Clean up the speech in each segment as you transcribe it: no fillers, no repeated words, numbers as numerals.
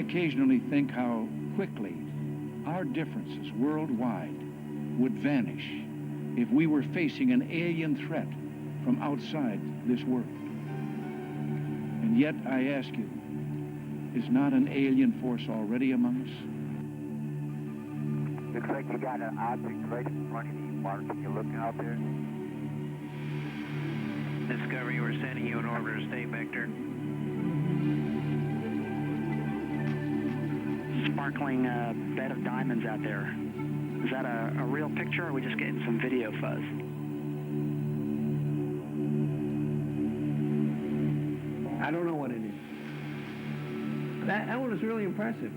occasionally think how quickly our differences worldwide would vanish if we were facing an alien threat from outside this world. And yet, I ask you, is not an alien force already among us? Looks like you got an object right in front of you, Mark. Can you look out there? Discovery, we're sending you an orbiter to state vector. Sparkling bed of diamonds out there. Is that a real picture, or are we just getting some video fuzz? I don't know what it is. That one is really impressive.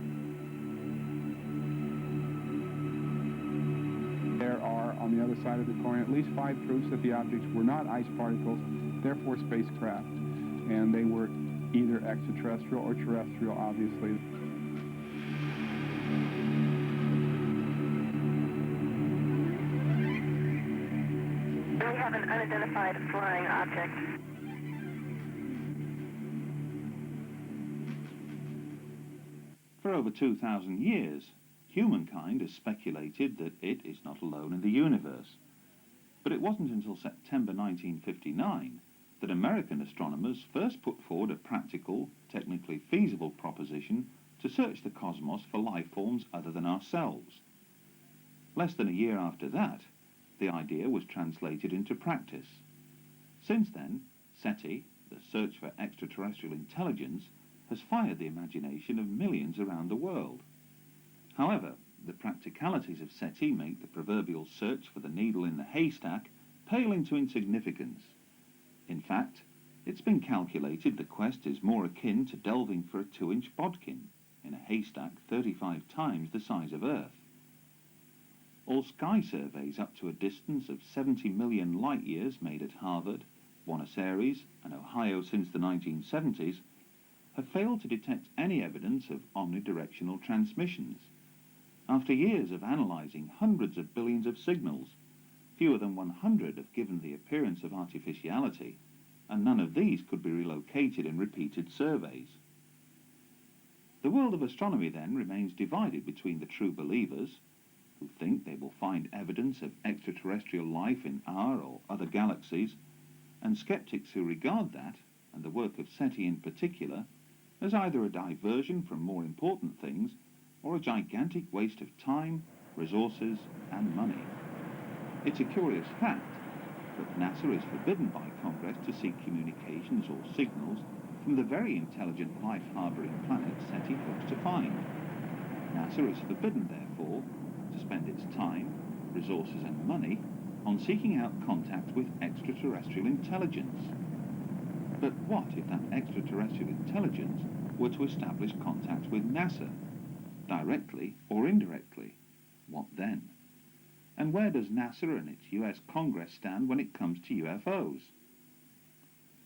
There are, on the other side of the coin, at least 5 proofs that the objects were not ice particles, therefore spacecraft. And they were either extraterrestrial or terrestrial, obviously. We have an unidentified flying object. For over 2,000 years, humankind has speculated that it is not alone in the universe. But it wasn't until September 1959 that American astronomers first put forward a practical, technically feasible proposition to search the cosmos for life forms other than ourselves. Less than a year after that, the idea was translated into practice. Since then, SETI, the search for extraterrestrial intelligence, has fired the imagination of millions around the world. However, the practicalities of SETI make the proverbial search for the needle in the haystack pale into insignificance. In fact, it's been calculated the quest is more akin to delving for a 2-inch bodkin in a haystack 35 times the size of Earth. All sky surveys up to a distance of 70 million light-years made at Harvard, Buenos Aires and Ohio since the 1970s have failed to detect any evidence of omnidirectional transmissions. After years of analysing hundreds of billions of signals, fewer than 100 have given the appearance of artificiality, and none of these could be relocated in repeated surveys. The world of astronomy then remains divided between the true believers, who think they will find evidence of extraterrestrial life in our or other galaxies, and skeptics who regard that, and the work of SETI in particular, as either a diversion from more important things or a gigantic waste of time, resources and money. It's a curious fact that NASA is forbidden by Congress to seek communications or signals from the very intelligent life-harbouring planet SETI hopes to find. NASA is forbidden, therefore, to spend its time, resources and money on seeking out contact with extraterrestrial intelligence. But what if that extraterrestrial intelligence were to establish contact with NASA, directly or indirectly? What then? And where does NASA and its US Congress stand when it comes to UFOs?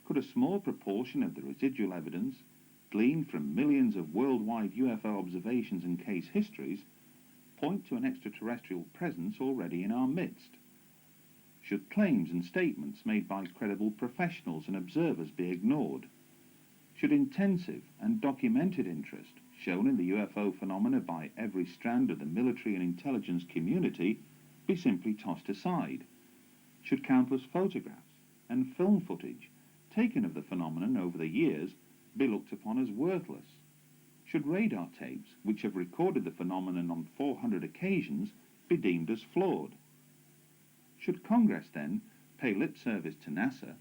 Could a small proportion of the residual evidence, gleaned from millions of worldwide UFO observations and case histories, point to an extraterrestrial presence already in our midst? Should claims and statements made by credible professionals and observers be ignored? Should intensive and documented interest shown in the UFO phenomena by every strand of the military and intelligence community be simply tossed aside? Should countless photographs and film footage taken of the phenomenon over the years be looked upon as worthless? Should radar tapes, which have recorded the phenomenon on 400 occasions, be deemed as flawed? Should Congress, then, pay lip service to NASA,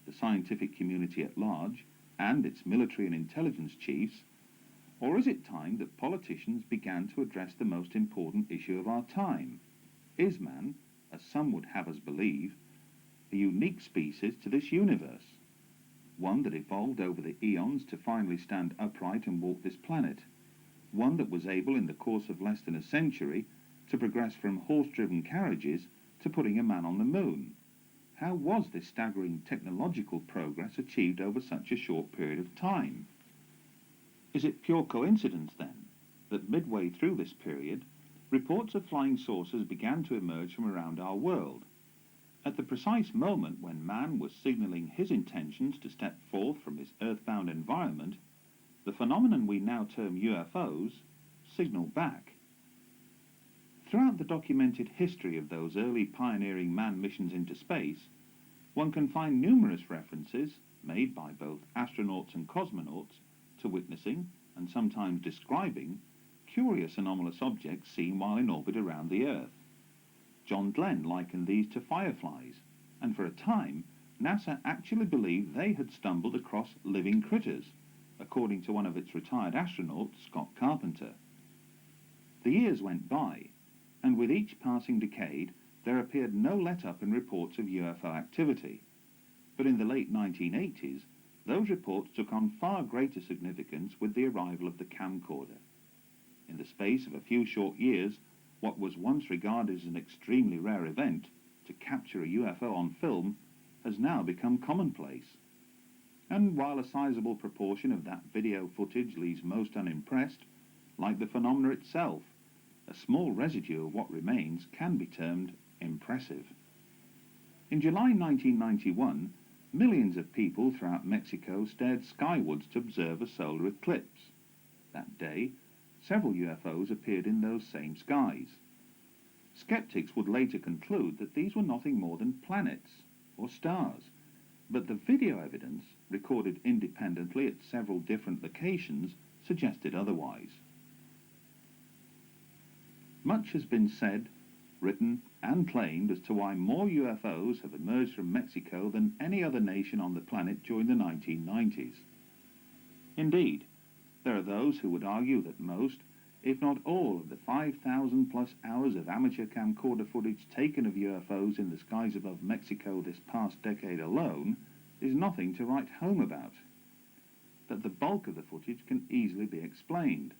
the scientific community at large, and its military and intelligence chiefs, or is it time that politicians began to address the most important issue of our time? Is man, as some would have us believe, a unique species to this universe? One that evolved over the eons to finally stand upright and walk this planet? One that was able, in the course of less than a century, to progress from horse-driven carriages to putting a man on the moon? How was this staggering technological progress achieved over such a short period of time? Is it pure coincidence, then, that midway through this period, reports of flying saucers began to emerge from around our world? At the precise moment when man was signalling his intentions to step forth from his earthbound environment, the phenomenon we now term UFOs signal back. Throughout the documented history of those early pioneering manned missions into space, one can find numerous references, made by both astronauts and cosmonauts, to witnessing, and sometimes describing, curious anomalous objects seen while in orbit around the Earth. John Glenn likened these to fireflies, and for a time, NASA actually believed they had stumbled across living critters, according to one of its retired astronauts, Scott Carpenter. The years went by, and with each passing decade, there appeared no let-up in reports of UFO activity. But in the late 1980s, those reports took on far greater significance with the arrival of the camcorder. In the space of a few short years, what was once regarded as an extremely rare event, to capture a UFO on film, has now become commonplace. And while a sizable proportion of that video footage leaves most unimpressed, like the phenomena itself, a small residue of what remains can be termed impressive. In July 1991, millions of people throughout Mexico stared skywards to observe a solar eclipse. That day, several UFOs appeared in those same skies. Skeptics would later conclude that these were nothing more than planets or stars, but the video evidence, recorded independently at several different locations, suggested otherwise. Much has been said, written and claimed as to why more UFOs have emerged from Mexico than any other nation on the planet during the 1990s. Indeed, there are those who would argue that most, if not all, of the 5,000 plus hours of amateur camcorder footage taken of UFOs in the skies above Mexico this past decade alone is nothing to write home about. That the bulk of the footage can easily be explained.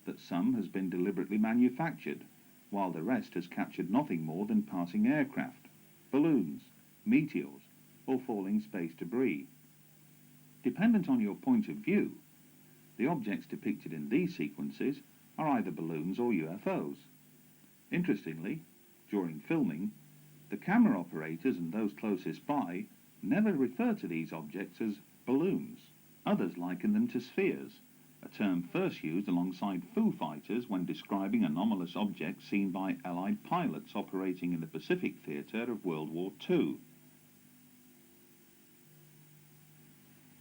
That some has been deliberately manufactured, while the rest has captured nothing more than passing aircraft, balloons, meteors, or falling space debris. Dependent on your point of view, the objects depicted in these sequences are either balloons or UFOs. Interestingly, during filming, the camera operators and those closest by never refer to these objects as balloons. Others liken them to spheres, a term first used alongside Foo Fighters when describing anomalous objects seen by Allied pilots operating in the Pacific theatre of World War II.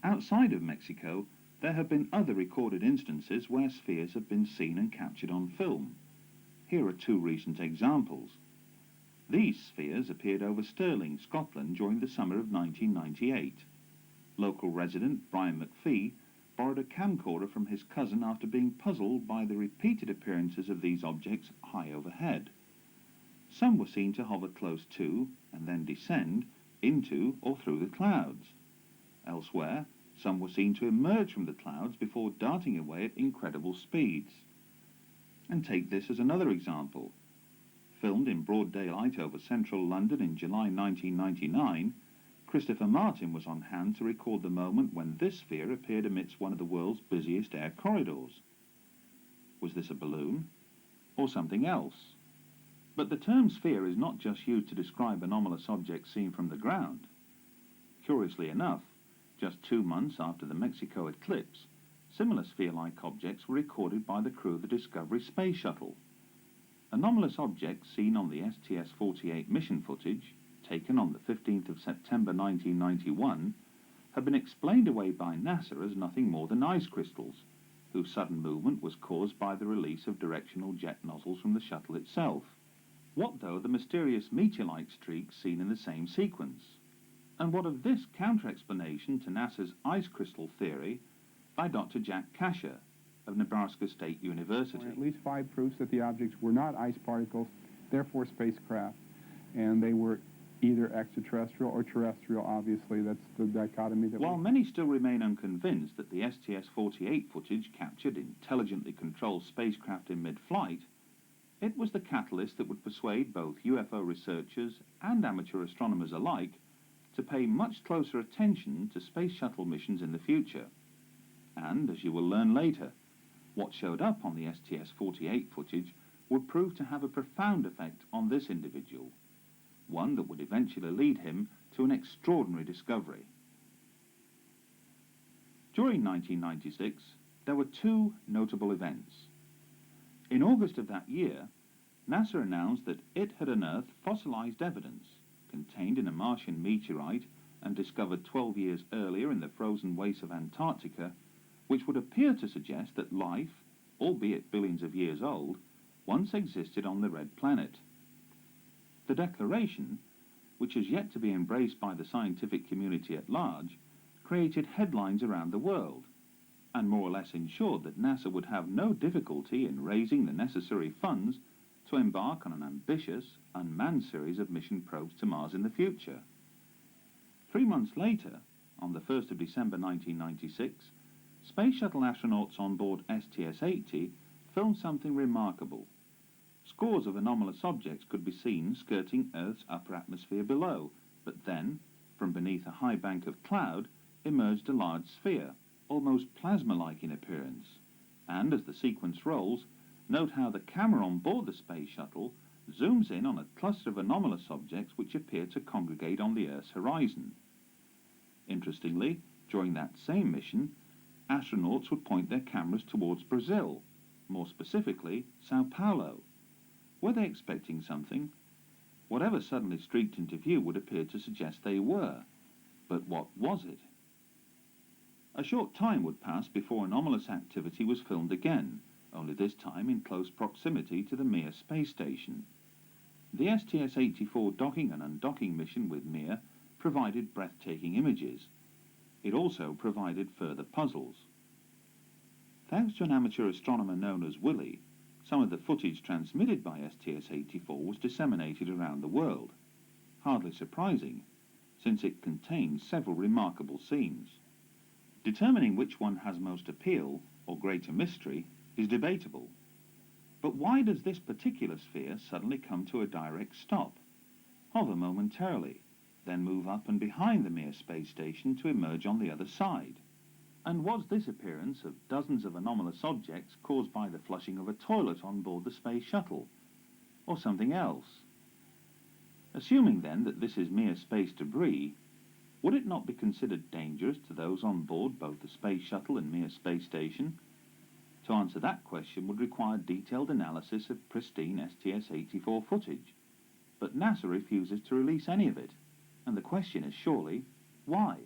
Outside of Mexico, there have been other recorded instances where spheres have been seen and captured on film. Here are two recent examples. These spheres appeared over Stirling, Scotland during the summer of 1998. Local resident Brian McPhee borrowed a camcorder from his cousin after being puzzled by the repeated appearances of these objects high overhead. Some were seen to hover close to and then descend into or through the clouds. Elsewhere, some were seen to emerge from the clouds before darting away at incredible speeds. And take this as another example. Filmed in broad daylight over central London in July 1999, Christopher Martin was on hand to record the moment when this sphere appeared amidst one of the world's busiest air corridors. Was this a balloon or something else? But the term sphere is not just used to describe anomalous objects seen from the ground. Curiously enough, just 2 months after the Mexico eclipse, similar sphere-like objects were recorded by the crew of the Discovery Space Shuttle. Anomalous objects seen on the STS-48 mission footage, taken on the 15th of September 1991, have been explained away by NASA as nothing more than ice crystals, whose sudden movement was caused by the release of directional jet nozzles from the shuttle itself. What, though, the mysterious meteor-like streaks seen in the same sequence? And what of this counter-explanation to NASA's ice crystal theory by Dr. Jack Kasher of Nebraska State University? At least 5 proofs that the objects were not ice particles, therefore spacecraft, and they were either extraterrestrial or terrestrial. Obviously, that's the dichotomy that While many still remain unconvinced that the STS-48 footage captured intelligently controlled spacecraft in mid-flight, it was the catalyst that would persuade both UFO researchers and amateur astronomers alike to pay much closer attention to space shuttle missions in the future. And, as you will learn later, what showed up on the STS-48 footage would prove to have a profound effect on this individual, one that would eventually lead him to an extraordinary discovery. During 1996, there were two notable events. In August of that year, NASA announced that it had unearthed fossilized evidence contained in a Martian meteorite and discovered 12 years earlier in the frozen wastes of Antarctica, which would appear to suggest that life, albeit billions of years old, once existed on the red planet. The declaration, which has yet to be embraced by the scientific community at large, created headlines around the world, and more or less ensured that NASA would have no difficulty in raising the necessary funds to embark on an ambitious, unmanned series of mission probes to Mars in the future. 3 months later, on the 1st of December 1996, Space Shuttle astronauts on board STS-80 filmed something remarkable. Scores of anomalous objects could be seen skirting Earth's upper atmosphere below, but then, from beneath a high bank of cloud, emerged a large sphere, almost plasma-like in appearance. And as the sequence rolls, note how the camera on board the Space Shuttle zooms in on a cluster of anomalous objects which appear to congregate on the Earth's horizon. Interestingly, during that same mission, astronauts would point their cameras towards Brazil, more specifically Sao Paulo. Were they expecting something? Whatever suddenly streaked into view would appear to suggest they were. But what was it? A short time would pass before anomalous activity was filmed again, only this time in close proximity to the Mir space station. The STS-84 docking and undocking mission with Mir provided breathtaking images. It also provided further puzzles. Thanks to an amateur astronomer known as Willie, some of the footage transmitted by STS-84 was disseminated around the world. Hardly surprising, since it contains several remarkable scenes. Determining which one has most appeal, or greater mystery, is debatable. But why does this particular sphere suddenly come to a direct stop, hover momentarily, then move up and behind the Mir space station to emerge on the other side? And was this appearance of dozens of anomalous objects caused by the flushing of a toilet on board the Space Shuttle, or something else? Assuming then that this is mere space debris, would it not be considered dangerous to those on board both the Space Shuttle and Mir space station? To answer that question would require detailed analysis of pristine STS-84 footage, but NASA refuses to release any of it, and the question is surely, why?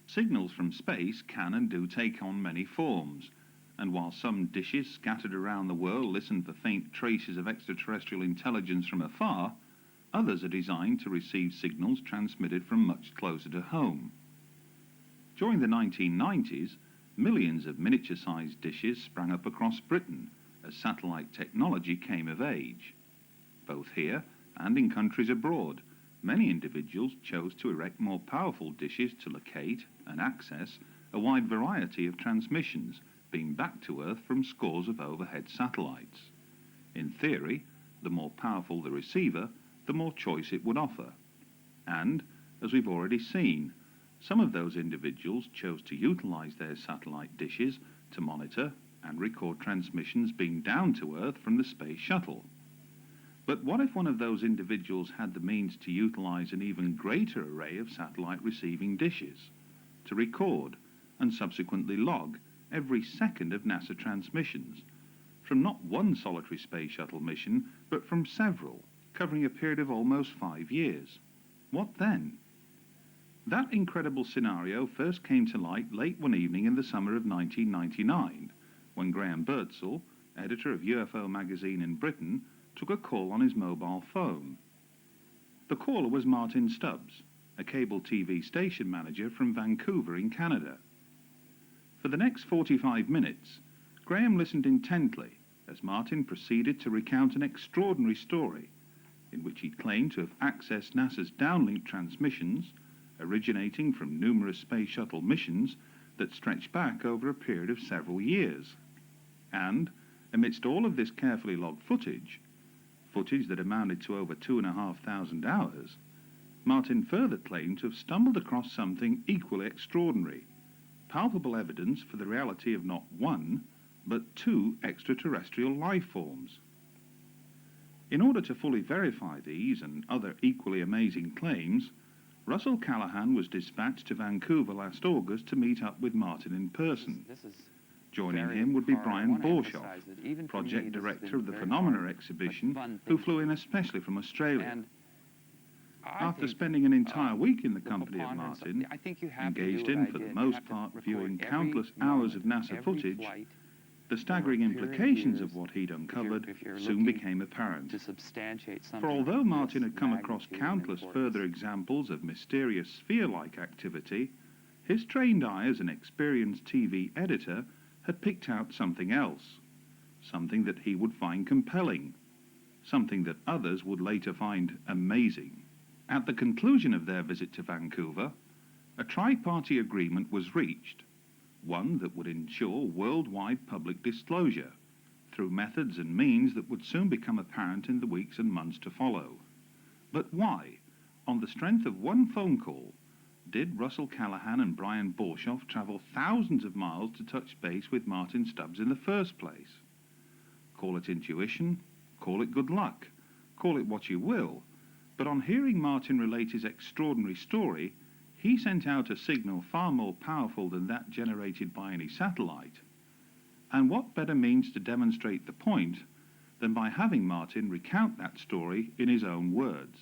Signals from space can and do take on many forms, and while some dishes scattered around the world listen for faint traces of extraterrestrial intelligence from afar, others are designed to receive signals transmitted from much closer to home. During the 1990s, millions of miniature-sized dishes sprang up across Britain as satellite technology came of age. Both here and in countries abroad, many individuals chose to erect more powerful dishes to locate and access a wide variety of transmissions beamed back to Earth from scores of overhead satellites. In theory, the more powerful the receiver, the more choice it would offer. And, as we've already seen, some of those individuals chose to utilize their satellite dishes to monitor and record transmissions beamed down to Earth from the Space Shuttle. But what if one of those individuals had the means to utilize an even greater array of satellite receiving dishes, to record and subsequently log every second of NASA transmissions, from not one solitary Space Shuttle mission, but from several, covering a period of almost 5 years? What then? That incredible scenario first came to light late one evening in the summer of 1999, when Graham Birdsall, editor of UFO magazine in Britain, took a call on his mobile phone. The caller was Martin Stubbs, a cable TV station manager from Vancouver in Canada. For the next 45 minutes, Graham listened intently as Martin proceeded to recount an extraordinary story in which he claimed to have accessed NASA's downlink transmissions originating from numerous Space Shuttle missions that stretched back over a period of several years. And, amidst all of this carefully logged footage that amounted to over 2,500 hours, Martin further claimed to have stumbled across something equally extraordinary, palpable evidence for the reality of not one, but 2 extraterrestrial life forms. In order to fully verify these and other equally amazing claims, Russell Callahan was dispatched to Vancouver last August to meet up with Martin in person. Joining him would be Brian Borshoff, project director of the Phenomena exhibition, who flew in especially from Australia. After spending an entire week in the company of Martin, engaged in, for the most part, viewing countless hours of NASA footage, the staggering implications of what he'd uncovered soon became apparent. For although Martin had come across countless further examples of mysterious sphere-like activity, his trained eye as an experienced TV editor had picked out something else, something that he would find compelling, something that others would later find amazing. At the conclusion of their visit to Vancouver, a tri-party agreement was reached, one that would ensure worldwide public disclosure through methods and means that would soon become apparent in the weeks and months to follow. But why, on the strength of one phone call, did Russell Callahan and Brian Borshoff travel thousands of miles to touch base with Martin Stubbs in the first place? Call it intuition, call it good luck, call it what you will, but on hearing Martin relate his extraordinary story, he sent out a signal far more powerful than that generated by any satellite. And what better means to demonstrate the point than by having Martin recount that story in his own words?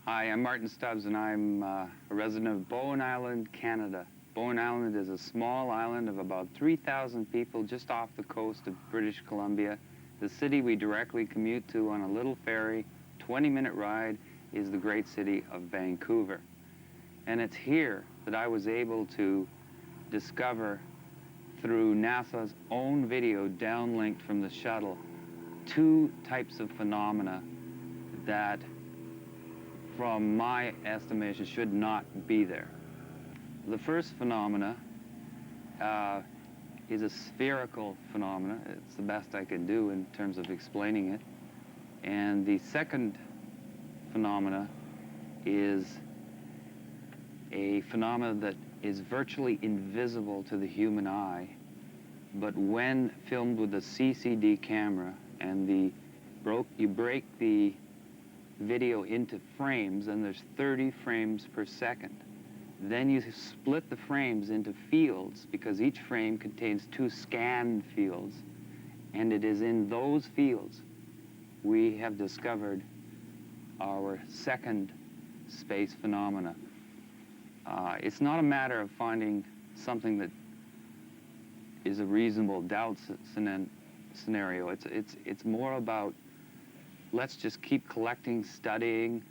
Hi, I'm Martin Stubbs, and I'm a resident of Bowen Island, Canada. Bowen Island is a small island of about 3,000 people just off the coast of British Columbia. The city we directly commute to on a little ferry, 20-minute ride, is the great city of Vancouver. And it's here that I was able to discover, through NASA's own video downlinked from the shuttle, two types of phenomena that, from my estimation, should not be there. The first phenomena is a spherical phenomena. It's the best I can do in terms of explaining it. And the second phenomena is a phenomena that is virtually invisible to the human eye, but when filmed with a CCD camera and you break the video into frames, and there's 30 frames per second. Then you split the frames into fields, because each frame contains 2 scan fields, and it is in those fields we have discovered our second space phenomena. It's not a matter of finding something that is a reasonable doubt scenario. It's more about, let's just keep collecting, studying,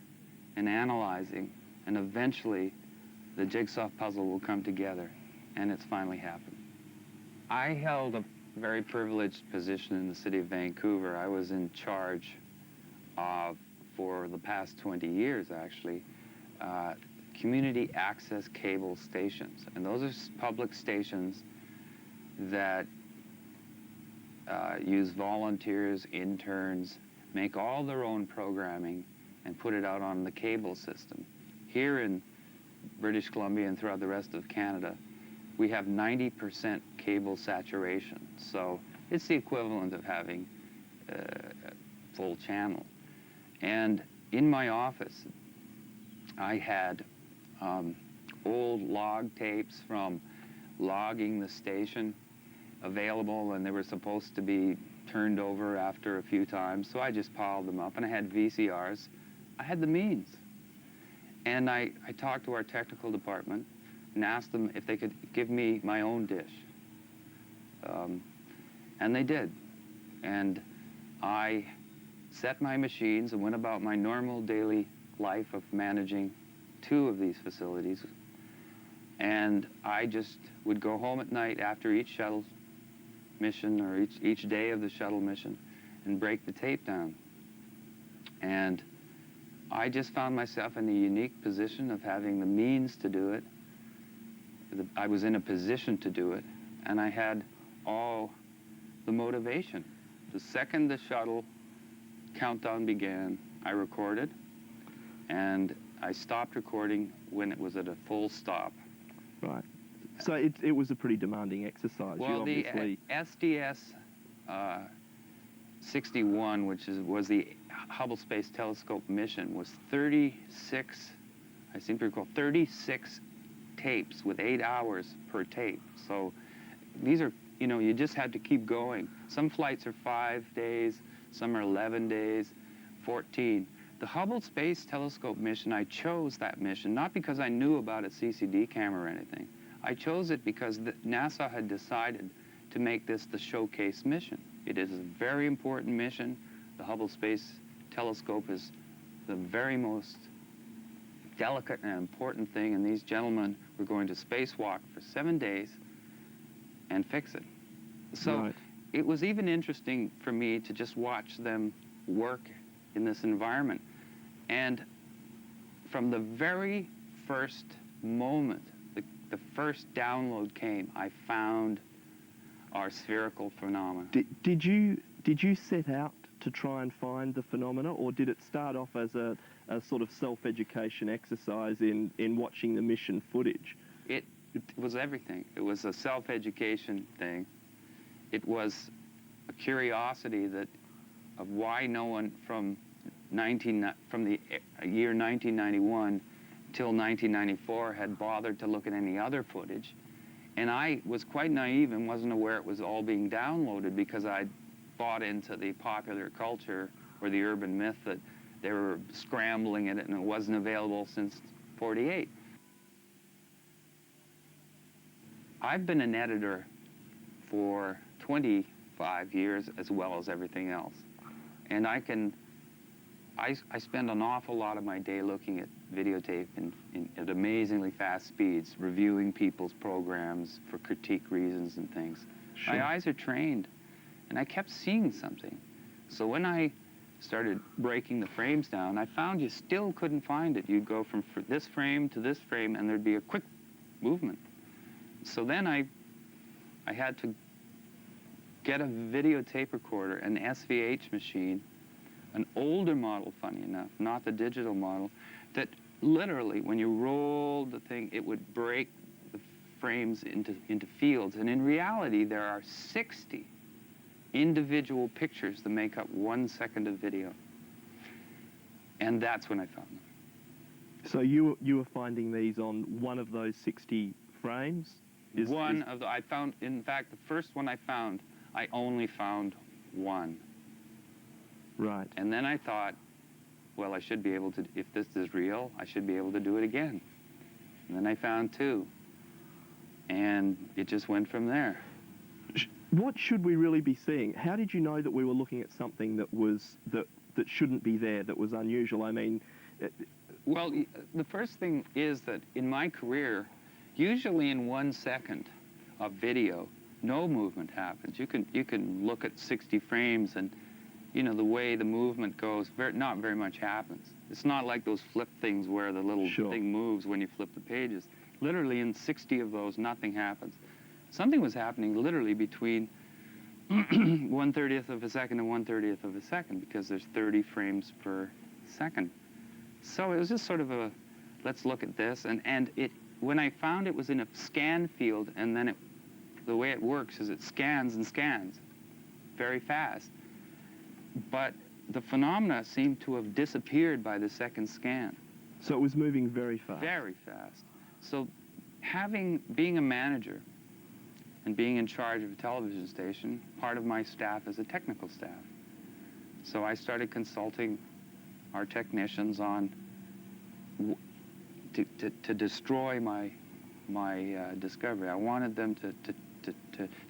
and analyzing, and eventually the jigsaw puzzle will come together, and it's finally happened. I held a very privileged position in the city of Vancouver. I was in charge for the past 20 years, actually, community access cable stations. And those are public stations that use volunteers, interns, make all their own programming, and put it out on the cable system. Here in British Columbia and throughout the rest of Canada, we have 90% cable saturation. So it's the equivalent of having a full channel. And in my office, I had old log tapes from logging the station available, and they were supposed to be turned over after a few times, so I just piled them up. And I had VCRs. I had the means. And I talked to our technical department and asked them if they could give me my own dish. And they did. And I set my machines and went about my normal daily life of managing 2 of these facilities. And I just would go home at night after each shuttle mission, or each day of the shuttle mission, and break the tape down. And I just found myself in the unique position of having the means to do it. I was in a position to do it, and I had all the motivation. The second the shuttle countdown began, I recorded, and I stopped recording when it was at a full stop. Right. So it was a pretty demanding exercise. Well, you obviously... the SDS 61, which was the Hubble Space Telescope mission was 36, I seem to recall, 36 tapes with 8 hours per tape. So these are, you know, you just had to keep going. Some flights are 5 days, some are 11 days, 14. The Hubble Space Telescope mission, I chose that mission, not because I knew about a CCD camera or anything. I chose it because NASA had decided to make this the showcase mission. It is a very important mission. The Hubble Space Telescope is the very most delicate and important thing, and these gentlemen were going to spacewalk for 7 days and fix it. So Right. it was even interesting for me to just watch them work in this environment. And from the very first moment, the first download came, I found our spherical phenomena. Did you set out to try and find the phenomena, or did it start off as a sort of self-education exercise in watching the mission footage? It was everything. It was a self-education thing. It was a curiosity of why no one from the year 1991 till 1994 had bothered to look at any other footage. And I was quite naive and wasn't aware it was all being downloaded because I'd bought into the popular culture or the urban myth that they were scrambling at it and it wasn't available since '48. I've been an editor for 25 years as well as everything else. And I spend an awful lot of my day looking at videotape at amazingly fast speeds, reviewing people's programs for critique reasons and things. Sure. My eyes are trained, and I kept seeing something. So when I started breaking the frames down, I found you still couldn't find it. You'd go from this frame to this frame, and there'd be a quick movement. So then I had to get a videotape recorder, an SVH machine, an older model, funny enough, not the digital model, that literally, when you rolled the thing, it would break the frames into fields. And in reality, there are 60 individual pictures that make up 1 second of video. And that's when I found them. So you were finding these on one of those 60 frames? I found, in fact, the first one I found, I only found one. Right. And then I thought, well, I should be able to, if this is real, I should be able to do it again. And then I found 2. And it just went from there. What should we really be seeing? How did you know that we were looking at something that shouldn't be there, that was unusual? I mean... Well, the first thing is that in my career, usually in 1 second of video, no movement happens. You can look at 60 frames and, you know, the way the movement goes, not very much happens. It's not like those flip things where the little thing moves when you flip the pages. Literally in 60 of those, nothing happens. Something was happening literally between 1/30th of a second and 1/30th of a second, because there's 30 frames per second. So it was just sort of a, let's look at this. And when I found it was in a scan field, and then the way it works is it scans and scans very fast. But the phenomena seemed to have disappeared by the second scan. So it was moving very fast? Very fast. So being a manager and being in charge of a television station, part of my staff is a technical staff. So I started consulting our technicians on to destroy my discovery. I wanted them to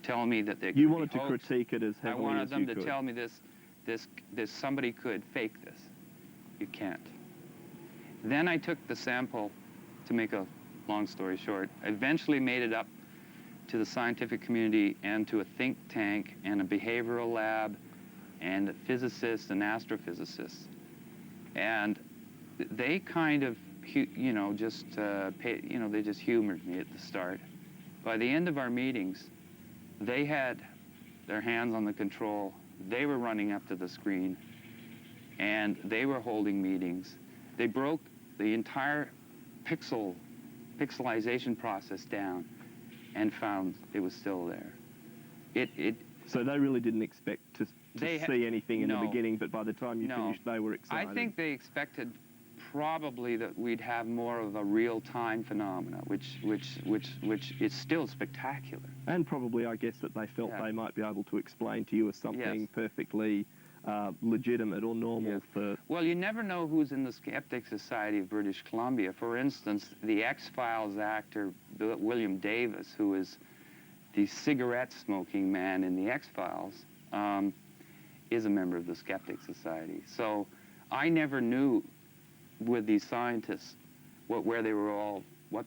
tell me that they could You wanted be to hoaxed. critique it as heavily I wanted as them you to could. tell me this somebody could fake this. You can't. Then I took the sample, to make a long story short, I eventually made it up to the scientific community and to a think tank and a behavioral lab and physicists and astrophysicists. And they kind of, you know, they just humored me at the start. By the end of our meetings, they had their hands on the control. They were running up to the screen, and they were holding meetings. They broke the entire pixelization process down and found it was still there. So they really didn't expect see anything in the beginning, but by the time you finished, they were excited. I think they expected probably that we'd have more of a real-time phenomena, which is still spectacular. And probably, I guess, that they felt they might be able to explain to you as something perfectly legitimate or normal for... Well, you never know who's in the Skeptic Society of British Columbia. For instance, the X-Files actor William Davis, who is the cigarette-smoking man in the X-Files, is a member of the Skeptic Society. So I never knew with these scientists what they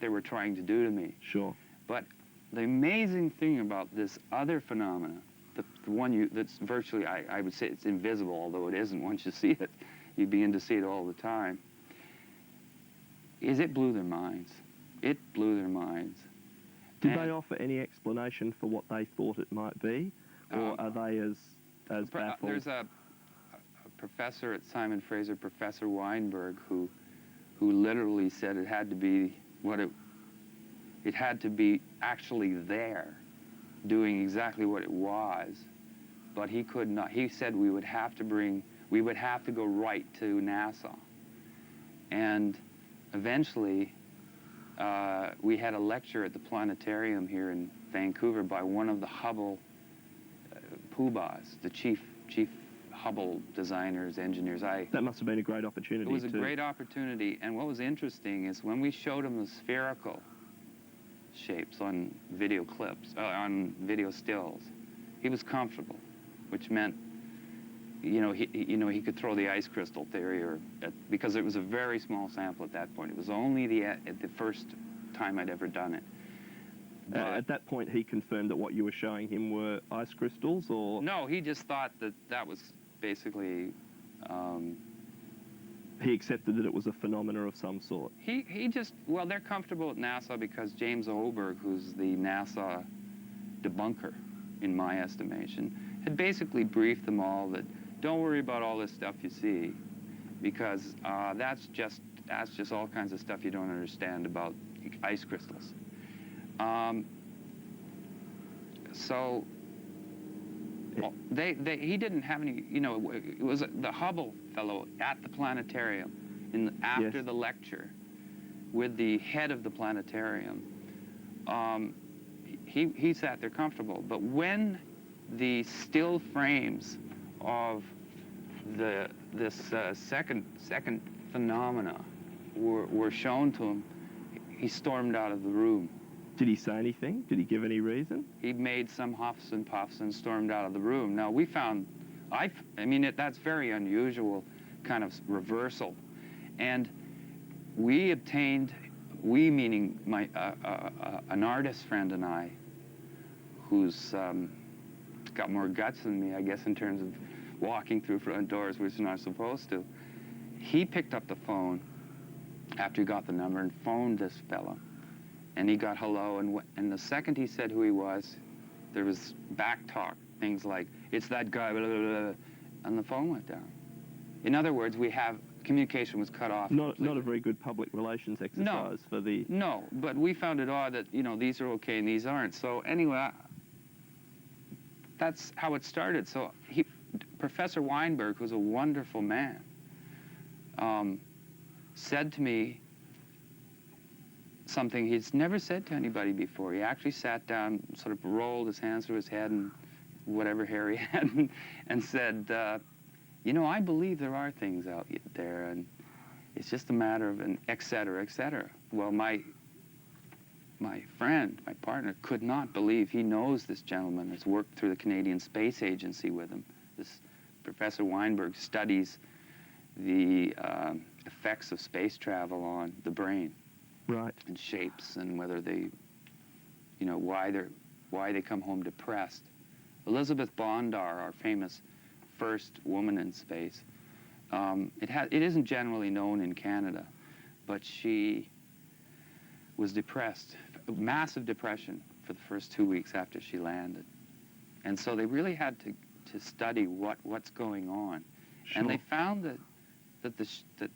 were trying to do to me. Sure. But the amazing thing about this other phenomena, the one that's virtually, I would say it's invisible, although it isn't once you see it. You begin to see it all the time. Is it blew their minds. It blew their minds. Did they offer any explanation for what they thought it might be? Or are they as baffled? There's a professor at Simon Fraser, Professor Weinberg, who literally said it had to be it had to be actually there, doing exactly what it was, but he could not. He said we would have to go right to NASA, and eventually we had a lecture at the planetarium here in Vancouver by one of the Hubble poobahs, the chief Hubble designers, engineers. That must have been a great opportunity. It was a great opportunity, and what was interesting is when we showed him the spherical shapes on video clips, on video stills, he was comfortable, which meant, he could throw the ice crystal theory, because it was a very small sample at that point. It was only the first time I'd ever done it. At that point, he confirmed that what you were showing him were ice crystals, or...? No, he just thought that was basically... He accepted that it was a phenomena of some sort. He just... Well, they're comfortable at NASA because James Oberg, who's the NASA debunker, in my estimation, had basically briefed them all that don't worry about all this stuff you see, because that's just all kinds of stuff you don't understand about ice crystals. So he didn't have any, it was the Hubble fellow at the planetarium after the lecture with the head of the planetarium. He sat there comfortable, but when the still frames of this second phenomena were shown to him, he stormed out of the room. Did he say anything? Did he give any reason? He made some huffs and puffs and stormed out of the room. Now, we found, that's very unusual kind of reversal. And we obtained, meaning an artist friend and I, who's got more guts than me, I guess, in terms of walking through front doors, which you're not supposed to. He picked up the phone after he got the number and phoned this fella. And he got hello, and the second he said who he was, there was back talk, things like, it's that guy, blah, blah, blah, and the phone went down. In other words, communication was cut off. Not a very good public relations exercise for the... No, but we found it odd that, these are okay and these aren't. So anyway, that's how it started. So Professor Weinberg, who's a wonderful man, said to me something he's never said to anybody before. He actually sat down, sort of rolled his hands through his head and whatever hair he had, and said, I believe there are things out there, and it's just a matter of an et cetera, et cetera. Well, my friend, my partner, could not believe. He knows this gentleman, has worked through the Canadian Space Agency with him. This Professor Weinberg studies the effects of space travel on the brain. Right. And shapes, and whether they, why they come home depressed. Elizabeth Bondar, our famous first woman in space, it isn't generally known in Canada, but she was depressed, massive depression for the first 2 weeks after she landed. And so they really had to study what's going on. Sure. And they found that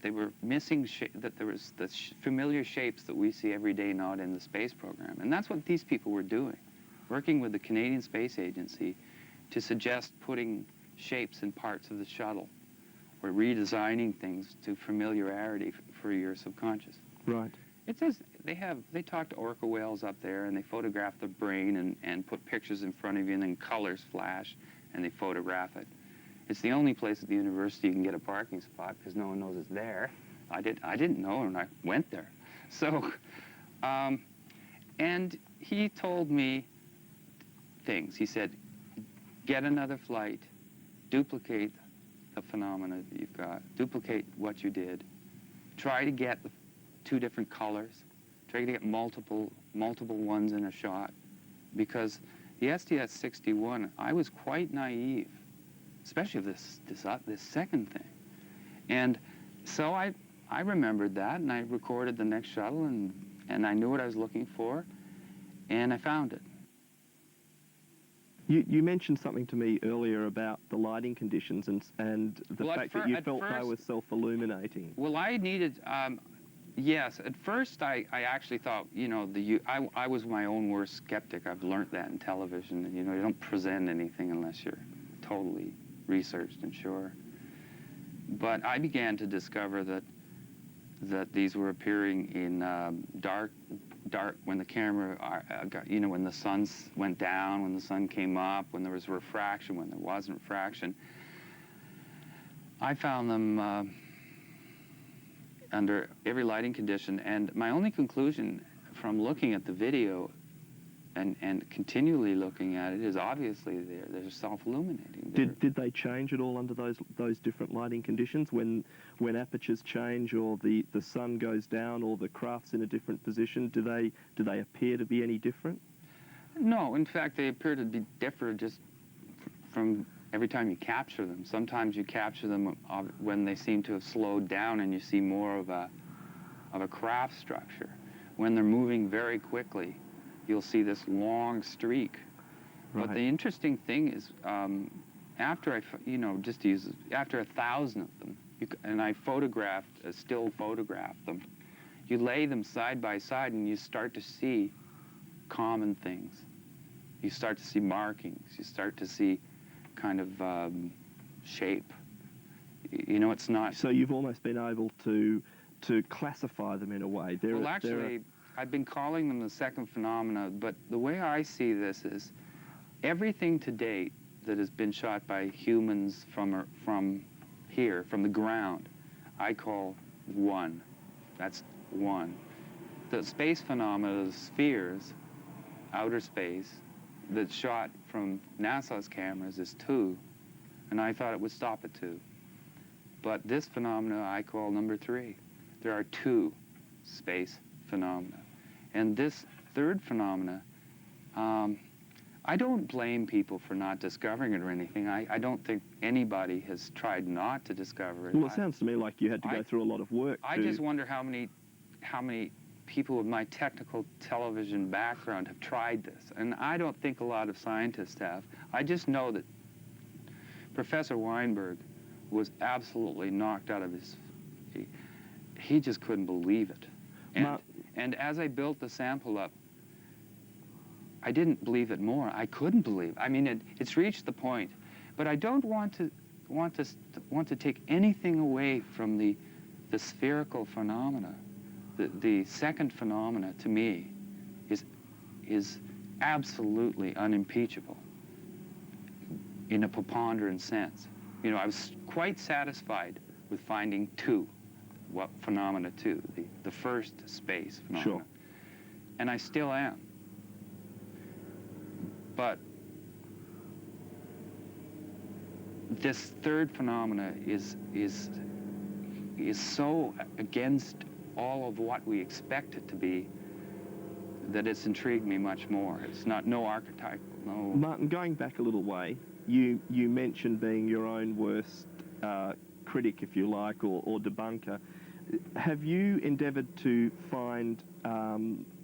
they were missing, that there was the familiar shapes that we see every day not in the space program. And that's what these people were doing, working with the Canadian Space Agency to suggest putting shapes and parts of the shuttle. We're redesigning things to familiarity for your subconscious. Right. It says they talk to orca whales up there, and they photograph the brain and put pictures in front of you, and then colors flash, and they photograph it. It's the only place at the university you can get a parking spot because no one knows it's there. I didn't know, and I went there. So, and he told me things. He said, get another flight, duplicate the phenomena that you've got, duplicate what you did, try to get the 2 different colors, try to get multiple ones in a shot, because the STS-61, I was quite naive, especially of this second thing. And so I remembered that, and I recorded the next shuttle, and I knew what I was looking for, and I found it. You mentioned something to me earlier about the lighting conditions and the fact that you felt they were self-illuminating. Well, I needed, yes, at first I actually thought, you know, I was my own worst skeptic. I've learned that in television. You know, you don't present anything unless you're totally researched and sure. But I began to discover that these were appearing in dark, when the camera, you know, when the sun went down, when the sun came up, when there was refraction, when there wasn't refraction. I found them under every lighting condition, and my only conclusion from looking at the video and continually looking at it is obviously they're self-illuminating. Did they change at all under those different lighting conditions when apertures change, or the sun goes down, or the craft's in a different position? Do they appear to be any different? No, in fact, they appear to be different just from every time you capture them. Sometimes you capture them when they seem to have slowed down, and you see more of a craft structure. When they're moving very quickly, you'll see this long streak. Right. But the interesting thing is, after after 1,000 of them, and I still photographed them, you lay them side by side and you start to see common things. You start to see markings. You start to see kind of shape. You know, it's not... So you've almost been able to classify them in a way. Well, actually, I've been calling them the second phenomena, but the way I see this is everything to date that has been shot by humans from here, from the ground, I call one. That's one. The space phenomena, the spheres, outer space, that's shot from NASA's cameras is 2, and I thought it would stop at 2. But this phenomena I call number 3. There are 2 space phenomena. And this third phenomena, I don't blame people for not discovering it or anything. I don't think anybody has tried not to discover it. Well, it sounds to me like you had to go through a lot of work. I just wonder how many people with my technical television background have tried this. And I don't think a lot of scientists have. I just know that Professor Weinberg was absolutely knocked out of his... He just couldn't believe it. And as I built the sample up, I didn't believe it more. I couldn't believe it. I mean, it's reached the point. But I don't want to take anything away from the spherical phenomena. The second phenomena, to me, is absolutely unimpeachable in a preponderant sense. You know, I was quite satisfied with finding 2. What phenomena 2, the first space phenomena. Sure. And I still am. But this third phenomena is so against all of what we expect it to be that it's intrigued me much more. It's no archetypal, no... Martin, going back a little way, you mentioned being your own worst critic, if you like, or debunker. Have you endeavoured to find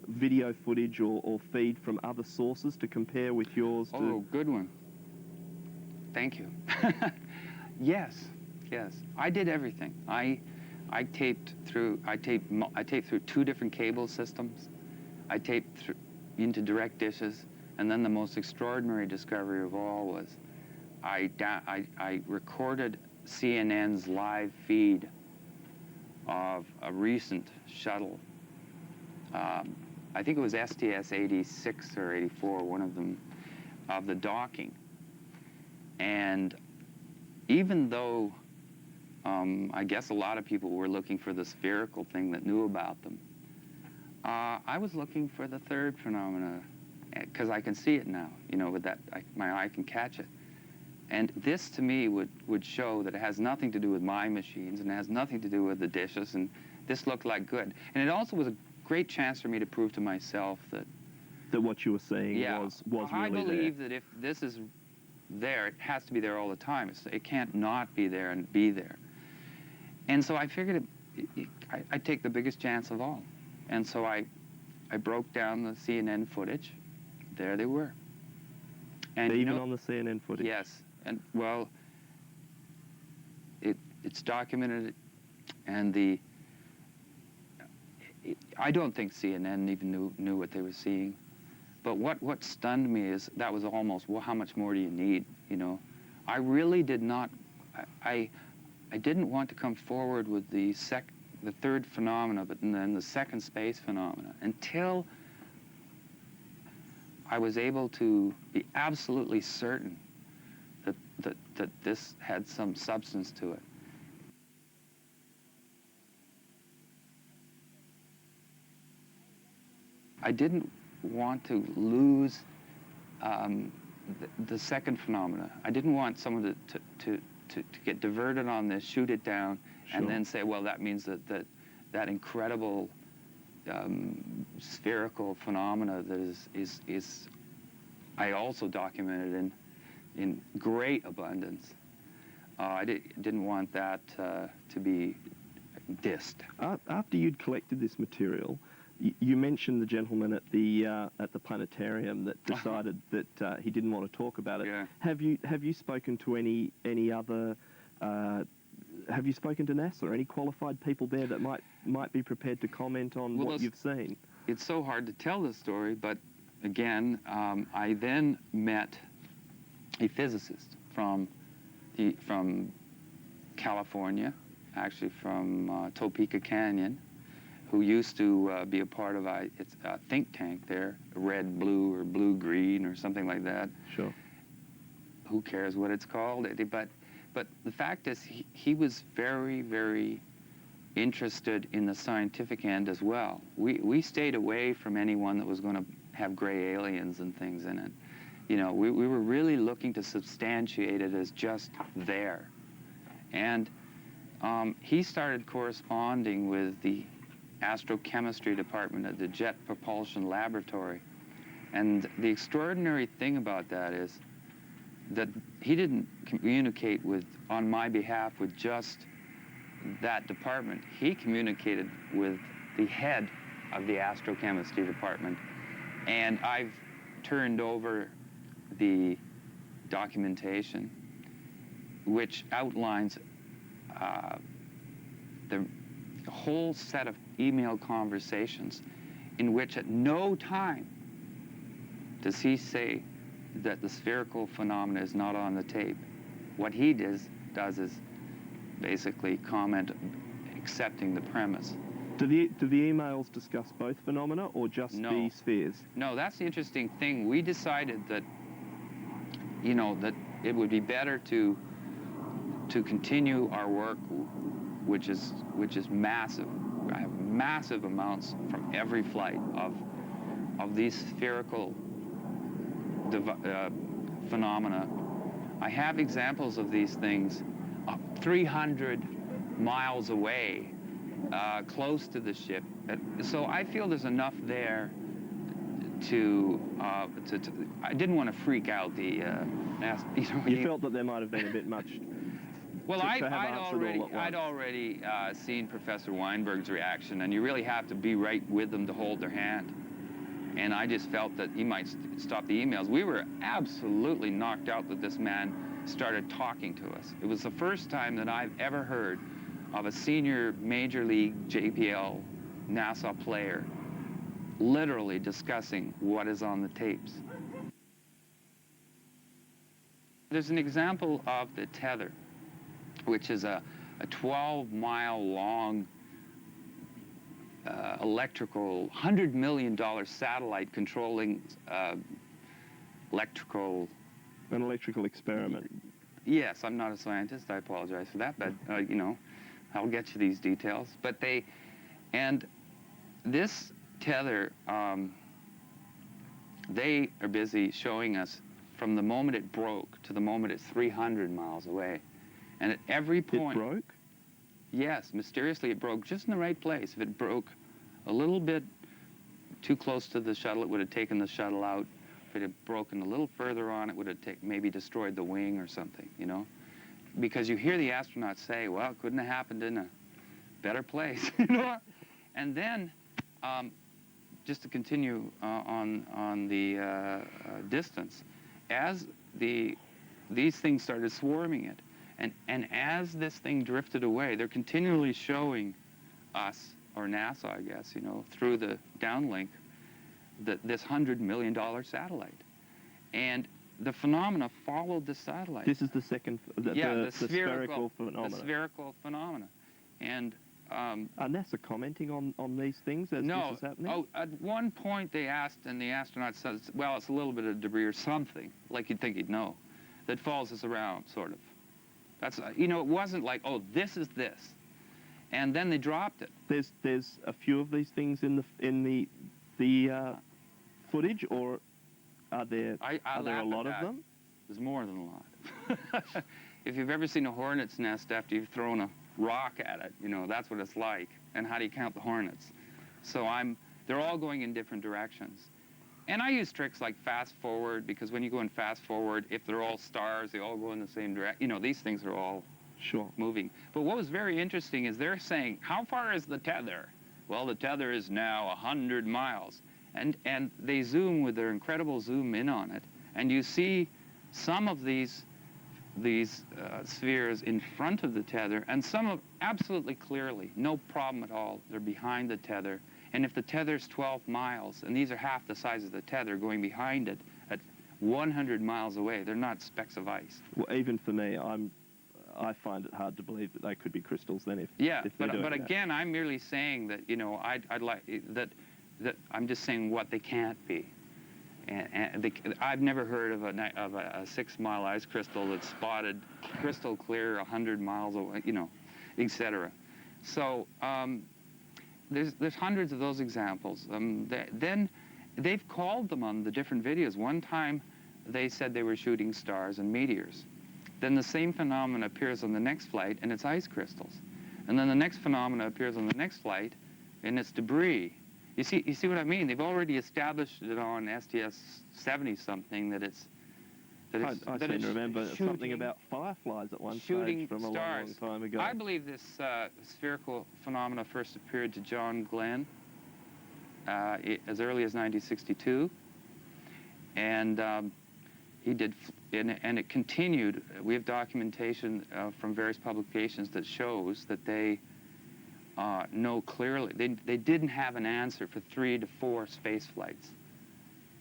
video footage or feed from other sources to compare with yours? Oh, good one. Thank you. Yes. I did everything. I taped through 2 different cable systems. I taped into direct dishes, and then the most extraordinary discovery of all was I recorded CNN's live feed of a recent shuttle. I think it was STS 86 or 84, one of them, of the docking. And even though I guess a lot of people were looking for the spherical thing that knew about them, I was looking for the third phenomena, because I can see it now, you know, with that, my eye can catch it. And this, to me, would show that it has nothing to do with my machines, and it has nothing to do with the dishes, and this looked like good. And it also was a great chance for me to prove to myself that what you were seeing was really there. I believe that if this is there, it has to be there all the time. It can't not be there and be there. And so I figured I'd take the biggest chance of all. And so I broke down the CNN footage. There they were. And even on the CNN footage? Yes. And, well, it's documented, and I don't think CNN even knew what they were seeing. But what stunned me is that was almost, well, how much more do you need, you know? I really did not, I didn't want to come forward with the third phenomena, but then the second space phenomena, until I was able to be absolutely certain that this had some substance to it. I didn't want to lose the second phenomena. I didn't want someone to get diverted on this, shoot it down, Sure. and then say, well, that means that incredible spherical phenomena that is I also documented in great abundance. I didn't want that to be dissed. After you'd collected this material, you mentioned the gentleman at the planetarium that decided that he didn't want to talk about it. Yeah. Have you spoken to any other? Have you spoken to NASA or any qualified people there that might be prepared to comment on what you've seen? It's so hard to tell this story, but again, I then met a physicist from California, actually from Topeka Canyon, who used to be a part of a think tank there, red, blue, or blue-green, or something like that. Sure. Who cares what it's called? But the fact is, he was very, very interested in the scientific end as well. We stayed away from anyone that was going to have gray aliens and things in it. You know, we were really looking to substantiate it as just there. And he started corresponding with the astrochemistry department at the Jet Propulsion Laboratory. And the extraordinary thing about that is that he didn't communicate on my behalf with just that department. He communicated with the head of the astrochemistry department. And I've turned over the documentation which outlines the whole set of email conversations in which at no time does he say that the spherical phenomena is not on the tape. What he does is basically comment accepting the premise. Do the emails discuss both phenomena or just the spheres? No, that's the interesting thing. We decided that, you know, that it would be better to continue our work, which is massive. I have massive amounts from every flight of these spherical phenomena. I have examples of these things 300 miles away, close to the ship. So I feel there's enough there to I didn't want to freak out the You felt that there might have been a bit much. Well, I'd already seen Professor Weinberg's reaction, and you really have to be right with them to hold their hand. And I just felt that he might stop the emails. We were absolutely knocked out that this man started talking to us. It was the first time that I've ever heard of a senior Major League JPL NASA player literally discussing what is on the tapes. There's an example of the tether, which is a 12-mile long electrical, $100 million satellite controlling electrical... An electrical experiment. Yes, I'm not a scientist, I apologize for that, but, you know, I'll get you these details. But and this tether, they are busy showing us from the moment it broke to the moment it's 300 miles away. And at every point... It broke? Yes, mysteriously it broke just in the right place. If it broke a little bit too close to the shuttle, it would have taken the shuttle out. If it had broken a little further on, it would have maybe destroyed the wing or something, you know? Because you hear the astronauts say, well, it couldn't have happened in a better place, you know? And then, just to continue on the distance, as these things started swarming it, and as this thing drifted away, they're continually showing us, or NASA, I guess, you know, through the downlink, this $100 million satellite. And the phenomena followed the satellite. This is the second, the spherical phenomena. The spherical phenomena. And are NASA commenting on these things as this is happening? Oh, at one point they asked, and the astronaut says, well, it's a little bit of debris or something, like you'd think he'd know, that follows us around, sort of. That's, you know, it wasn't like, oh, this is this. And then they dropped it. There's a few of these things in the footage, or are there a lot of them? There's more than a lot. If you've ever seen a hornet's nest after you've thrown a rock at it, you know, that's what it's like. And how do you count the hornets? So they're all going in different directions. And I use tricks like fast forward, because when you go in fast forward, if they're all stars, they all go in the same direction. You know, these things are all moving. But what was very interesting is they're saying, how far is the tether? Well, the tether is now 100 miles. And they zoom with their incredible zoom in on it, and you see some of these spheres in front of the tether, and some of absolutely clearly, no problem at all, they're behind the tether. And if the tether's 12 miles, and these are half the size of the tether going behind it at 100 miles away, they're not specks of ice. Well, even for me, I find it hard to believe that they could be crystals then if but again, I'm merely saying that, you know, I'd like that I'm just saying what they can't be. And I've never heard of a 6-mile ice crystal that's spotted crystal clear 100 miles away, you know, etc. So there's hundreds of those examples. Then they've called them on the different videos. One time they said they were shooting stars and meteors. Then the same phenomenon appears on the next flight, and it's ice crystals. And then the next phenomenon appears on the next flight, and it's debris. You see what I mean? They've already established it on STS-70-something that it's... I seem to remember something about fireflies at one stage from a long time ago. I believe this spherical phenomena first appeared to John Glenn as early as 1962. And he did, and it continued. We have documentation from various publications that shows that they know clearly. They didn't have an answer for 3 to 4 space flights.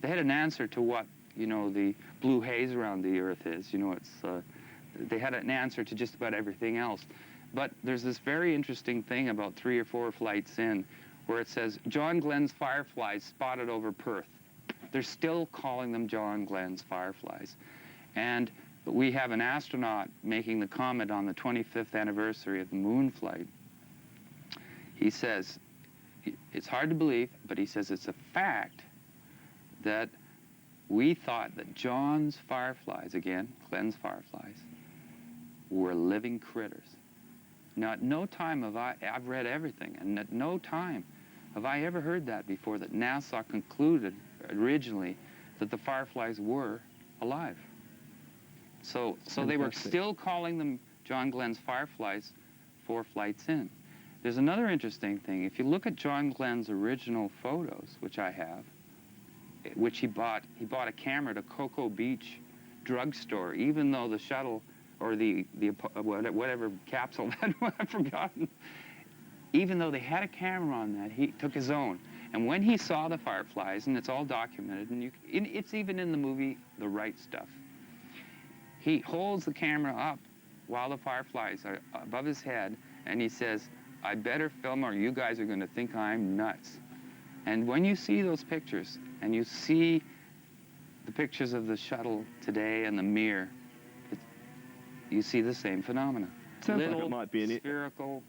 They had an answer to what, you know, the blue haze around the Earth is. You know, it's they had an answer to just about everything else. But there's this very interesting thing about 3 or 4 flights in, where it says John Glenn's fireflies spotted over Perth. They're still calling them John Glenn's fireflies. And we have an astronaut making the comment on the 25th anniversary of the moon flight. He says, it's hard to believe, but he says it's a fact that we thought that John's fireflies, again, Glenn's fireflies, were living critters. Now, at no time have I've read everything, and at no time have I ever heard that before, that NASA concluded originally that the fireflies were alive. So they were still calling them John Glenn's fireflies 4 flights in. There's another interesting thing. If you look at John Glenn's original photos, which I have, which he bought a camera at a Cocoa Beach drugstore, even though the shuttle or the whatever capsule that I've forgotten, even though they had a camera on that, he took his own. And when he saw the fireflies, and it's all documented, and it's even in the movie The Right Stuff, He holds the camera up while the fireflies are above his head, and he says, "I better film or you guys are going to think I'm nuts." And when you see those pictures, and you see the pictures of the shuttle today and the Mir, you see the same phenomena. Sounds like it might be spherical.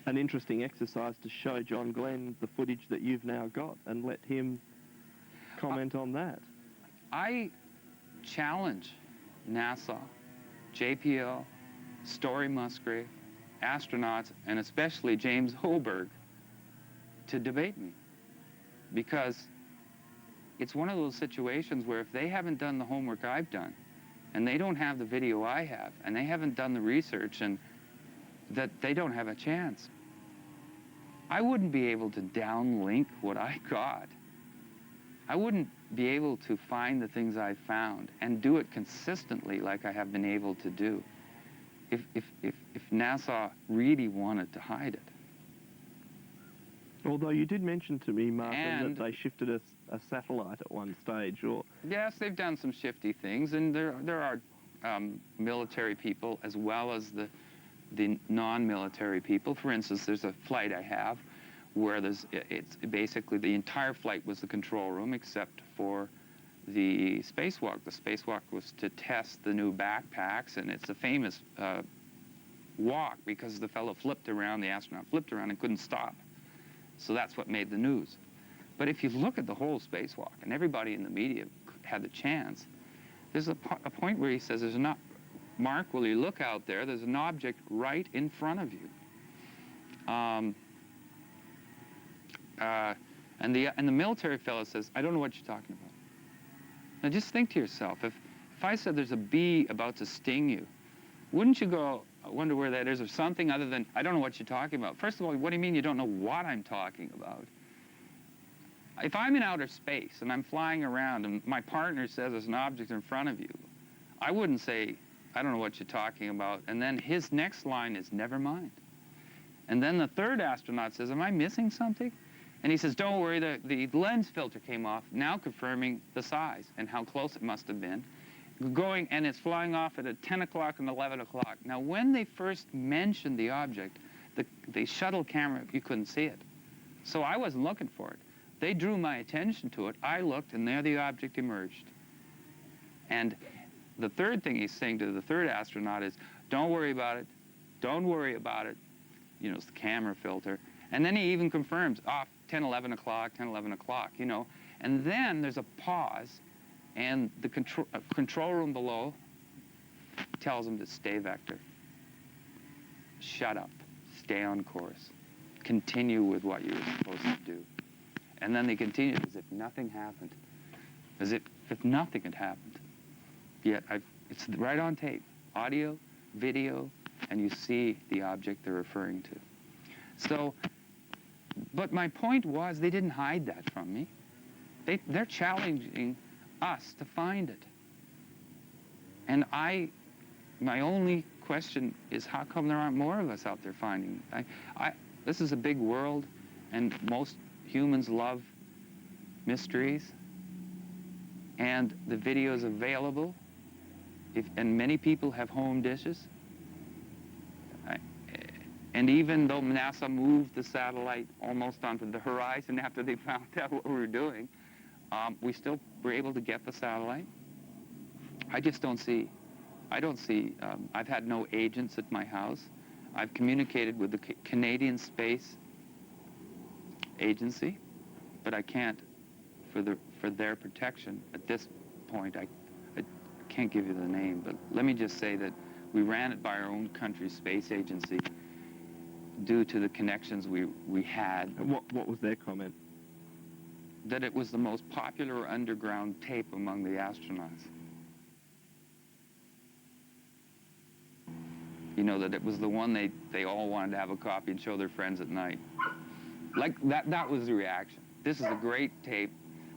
an interesting exercise to show John Glenn the footage that you've now got and let him comment on that. I challenge NASA, JPL, Story Musgrave, astronauts, and especially James Hoberg to debate me. Because it's one of those situations where if they haven't done the homework I've done, and they don't have the video I have, and they haven't done the research, and that they don't have a chance. I wouldn't be able to downlink what I got. I wouldn't be able to find the things I found and do it consistently like I have been able to do if NASA really wanted to hide it. Although you did mention to me, Martin, that they shifted a satellite at one stage, or... Yes, they've done some shifty things, and there are military people as well as the non-military people. For instance, there's a flight I have where it's basically the entire flight was the control room except for the spacewalk. The spacewalk was to test the new backpacks, and it's a famous walk because the fellow flipped around, the astronaut flipped around and couldn't stop. So that's what made the news. But if you look at the whole spacewalk, and everybody in the media had the chance, there's a point where he says, "There's not, Mark, will you look out there? There's an object right in front of you." And the military fellow says, "I don't know what you're talking about." Now just think to yourself, if I said there's a bee about to sting you, wouldn't you go, "I wonder where that is," or something other than, "I don't know what you're talking about"? First of all, what do you mean you don't know what I'm talking about? If I'm in outer space and I'm flying around and my partner says there's an object in front of you, I wouldn't say, "I don't know what you're talking about," and then his next line is, "Never mind." And then the third astronaut says, "Am I missing something?" And he says, "Don't worry, the lens filter came off," now confirming the size and how close it must have been. Going, and it's flying off at 10 o'clock and 11 o'clock. Now, when they first mentioned the object, the shuttle camera, you couldn't see it. So I wasn't looking for it. They drew my attention to it. I looked, and there the object emerged. And the third thing he's saying to the third astronaut is, "Don't worry about it. Don't worry about it." You know, it's the camera filter. And then he even confirms, off 10, 11 o'clock, 10, 11 o'clock, you know. And then there's a pause, and the control room below tells him to stay vector. Shut up. Stay on course. Continue with what you were supposed to do. And then they continue as if nothing happened. As if nothing had happened. Yet it's right on tape. Audio, video, and you see the object they're referring to. So, but my point was they didn't hide that from me. They're challenging us to find it. And my only question is, how come there aren't more of us out there finding it? This is a big world, and most humans love mysteries, and the video is available, and many people have home dishes. And even though NASA moved the satellite almost onto the horizon after they found out what we were doing, we still were able to get the satellite. I don't see, I've had no agents at my house. I've communicated with the Canadian Space Agency, but I can't, for their protection at this point, I can't give you the name, but let me just say that we ran it by our own country's space agency due to the connections we had. What was their comment? That it was the most popular underground tape among the astronauts. You know, that it was the one they all wanted to have a copy and show their friends at night. Like, that was the reaction. This is a great tape.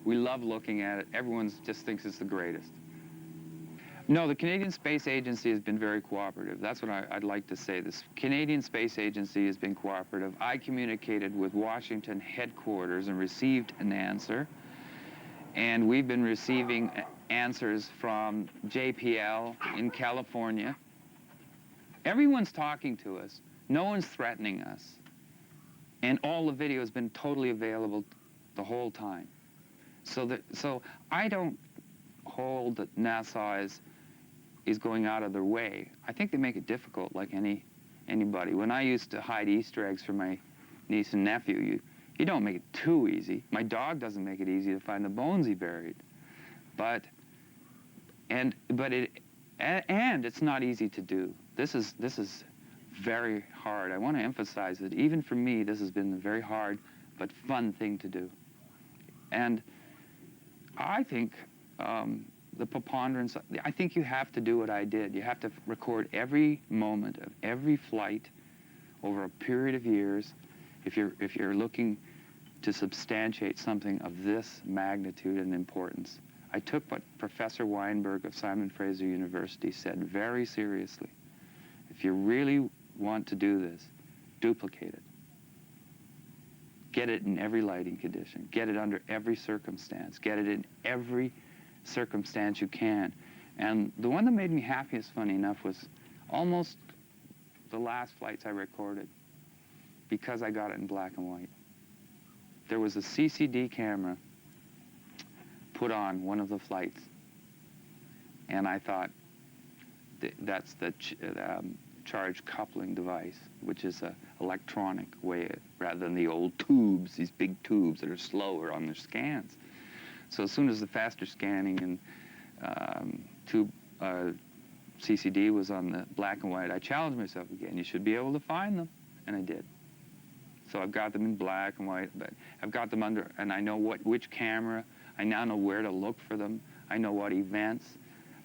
We love looking at it. Everyone just thinks it's the greatest. No, the Canadian Space Agency has been very cooperative. That's what I'd like to say. This Canadian Space Agency has been cooperative. I communicated with Washington headquarters and received an answer. And we've been receiving answers from JPL in California. Everyone's talking to us. No one's threatening us. And all the video has been totally available the whole time. So I don't hold that NASA is going out of their way. I think they make it difficult, like anybody. When I used to hide Easter eggs for my niece and nephew, you don't make it too easy. My dog doesn't make it easy to find the bones he buried. But it's not easy to do. This is very hard. I want to emphasize that even for me, this has been a very hard but fun thing to do. And I think the preponderance, I think you have to do what I did. You have to record every moment of every flight over a period of years if you're looking to substantiate something of this magnitude and importance. I took what Professor Weinberg of Simon Fraser University said very seriously. If you really want to do this, duplicate it. Get it in every lighting condition. Get it under every circumstance. Get it in every circumstance you can. And the one that made me happiest, funny enough, was almost the last flights I recorded, because I got it in black and white. There was a CCD camera put on one of the flights, and I thought that's the charge coupling device, which is an electronic way, rather than the old tubes, these big tubes that are slower on their scans. So as soon as the faster scanning and tube CCD was on the black and white, I challenged myself again. You should be able to find them, and I did. So I've got them in black and white, but I've got them under, and I know which camera. I now know where to look for them. I know what events.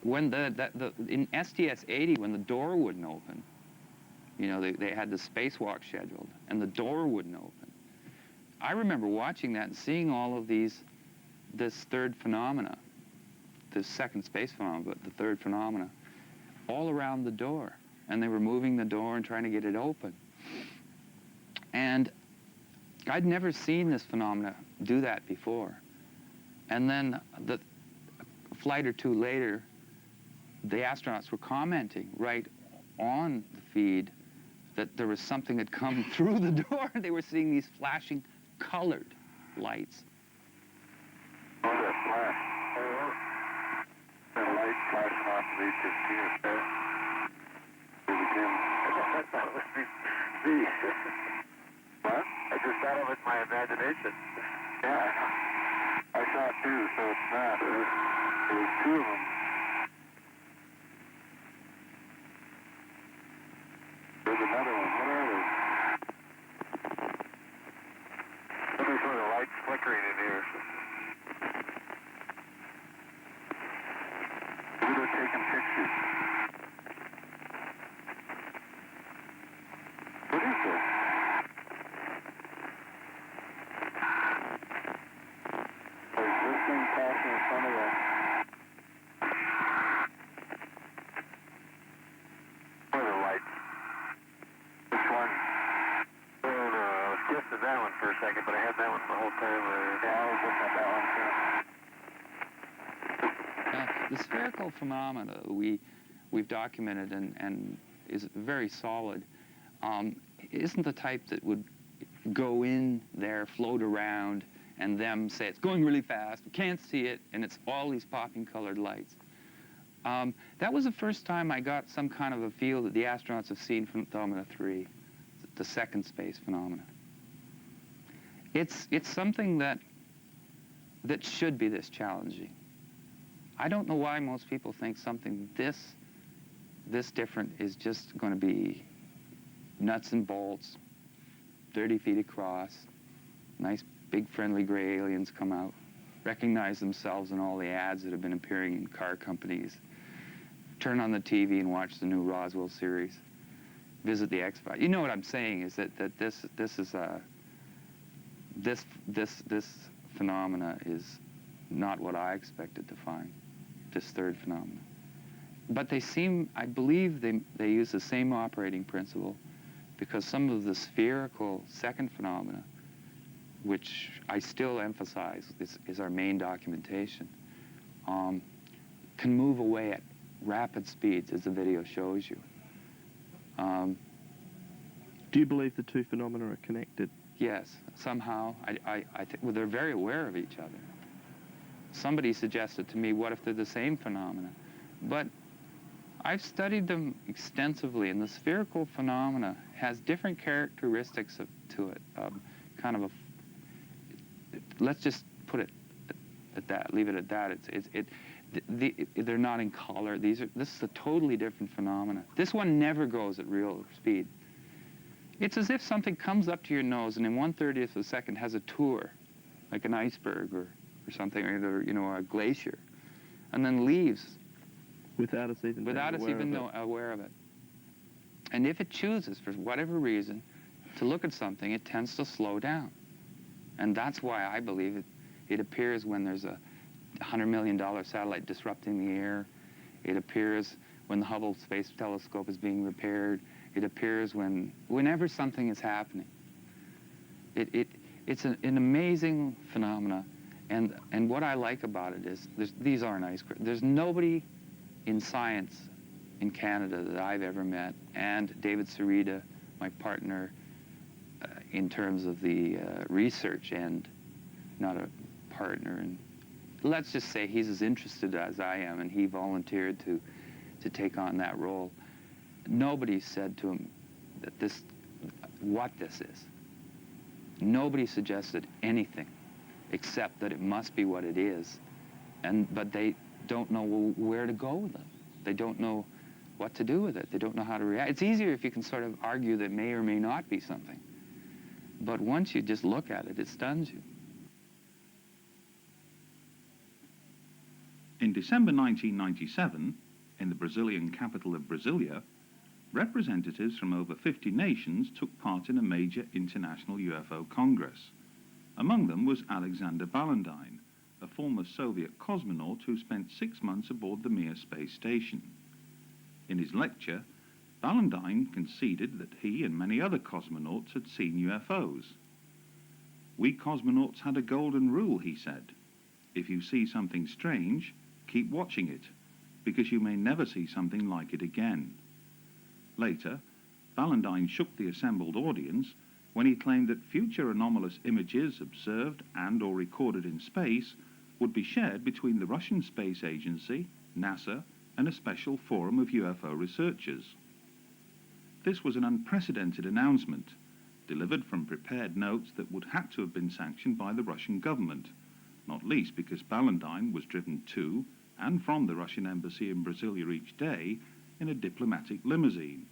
When in STS-80, when the door wouldn't open, you know, they had the spacewalk scheduled, and the door wouldn't open. I remember watching that and seeing all of this third phenomena, this second space phenomena, but the third phenomena, all around the door. And they were moving the door and trying to get it open. And I'd never seen this phenomena do that before. And then a flight or two later, the astronauts were commenting right on the feed that there was something had come through the door. They were seeing these flashing colored lights. Oh, that flash. That light flashing off of HST up there. I thought it was me. What? I just thought of it in my imagination. Yeah, I saw it too, so it's not. There was two of them. There's another one. What are they? There's sort of lights flickering in here. Maybe they're taking pictures. What is this? There's this thing passing in front of us. What are the lights? Which one? Oh, no, I was guessing that one for a second, but I had that one the whole time. Yeah, I was looking at that one too. The spherical phenomena we've documented and is very solid. Isn't the type that would go in there, float around, and them say it's going really fast, we can't see it, and it's all these popping colored lights. That was the first time I got some kind of a feel that the astronauts have seen from phenomena 3, the second space phenomena. It's something that should be this challenging. I don't know why most people think something this different is just going to be nuts and bolts, 30 feet across, nice big friendly gray aliens come out, recognize themselves in all the ads that have been appearing in car companies, turn on the TV and watch the new Roswell series, visit the X-Files. You know what I'm saying is that this phenomena is not what I expected to find, this third phenomena. But they seem, I believe they use the same operating principle, because some of the spherical second phenomena, which I still emphasize is our main documentation, can move away at rapid speeds, as the video shows you. Do you believe the two phenomena are connected? Yes, somehow. I think, well, they're very aware of each other. Somebody suggested to me, what if they're the same phenomena? But I've studied them extensively, and the spherical phenomena has different characteristics to it. Kind of a, let's just put it at that, leave it at that. They're not in color. This is a totally different phenomena. This one never goes at real speed. It's as if something comes up to your nose and in 1/30th of a second has a tour, like an iceberg or something, or you know, a glacier, and then leaves without us even aware of it. And if it chooses, for whatever reason, to look at something, it tends to slow down. And that's why I believe it appears when there's a $100 million satellite disrupting the air. It appears when the Hubble Space Telescope is being repaired. It appears whenever something is happening. It's an amazing phenomena, and what I like about it is these aren't ice crystals. There's nobody in science in Canada that I've ever met, and David Sarita, my partner, in terms of the research end, not a partner, and let's just say he's as interested as I am, and he volunteered to take on that role. Nobody said to him that what this is. Nobody suggested anything except that it must be what it is, but they don't know where to go with it. They don't know what to do with it. They don't know how to react. It's easier if you can sort of argue that may or may not be something. But once you just look at it, it stuns you. In December 1997, in the Brazilian capital of Brasilia, representatives from over 50 nations took part in a major international UFO Congress. Among them was Alexander Ballantyne, a former Soviet cosmonaut who spent 6 months aboard the Mir space station. In his lecture, Ballantyne conceded that he and many other cosmonauts had seen UFOs. "We cosmonauts had a golden rule," he said. "If you see something strange, keep watching it, because you may never see something like it again." Later, Ballantyne shook the assembled audience when he claimed that future anomalous images observed and or recorded in space would be shared between the Russian Space Agency, NASA, and a special forum of UFO researchers. This was an unprecedented announcement, delivered from prepared notes that would have to have been sanctioned by the Russian government, not least because Ballantyne was driven to and from the Russian embassy in Brasilia each day in a diplomatic limousine.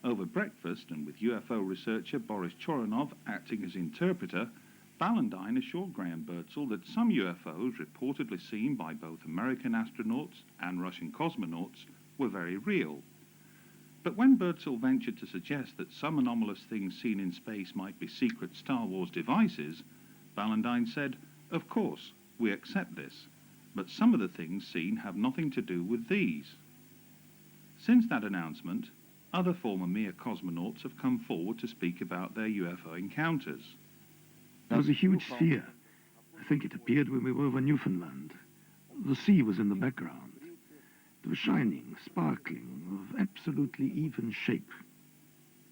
Over breakfast, and with UFO researcher Boris Choronov acting as interpreter, Ballantyne assured Graham Birdsall that some UFOs reportedly seen by both American astronauts and Russian cosmonauts were very real. But when Birdsall ventured to suggest that some anomalous things seen in space might be secret Star Wars devices, Ballantyne said, "Of course, we accept this, but some of the things seen have nothing to do with these." Since that announcement, other former Mir cosmonauts have come forward to speak about their UFO encounters. There was a huge sphere. I think it appeared when we were over Newfoundland. The sea was in the background. It was shining, sparkling, of absolutely even shape.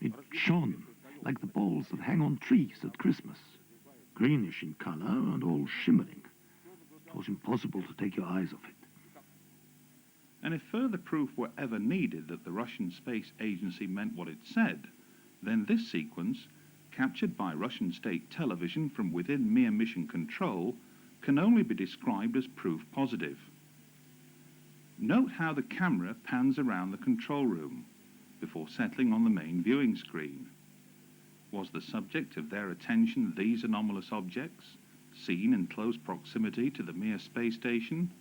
It shone like the balls that hang on trees at Christmas, greenish in color and all shimmering. It was impossible to take your eyes off it. And if further proof were ever needed that the Russian Space Agency meant what it said, then this sequence, captured by Russian state television from within Mir mission control, can only be described as proof positive. Note how the camera pans around the control room before settling on the main viewing screen. Was the subject of their attention these anomalous objects, seen in close proximity to the Mir space station?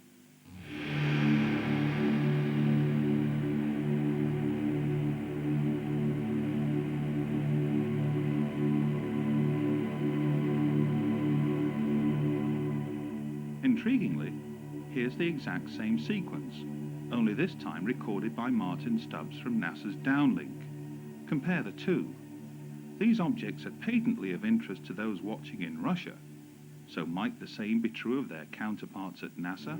Intriguingly, here's the exact same sequence, only this time recorded by Martin Stubbs from NASA's downlink. Compare the two. These objects are patently of interest to those watching in Russia, so might the same be true of their counterparts at NASA?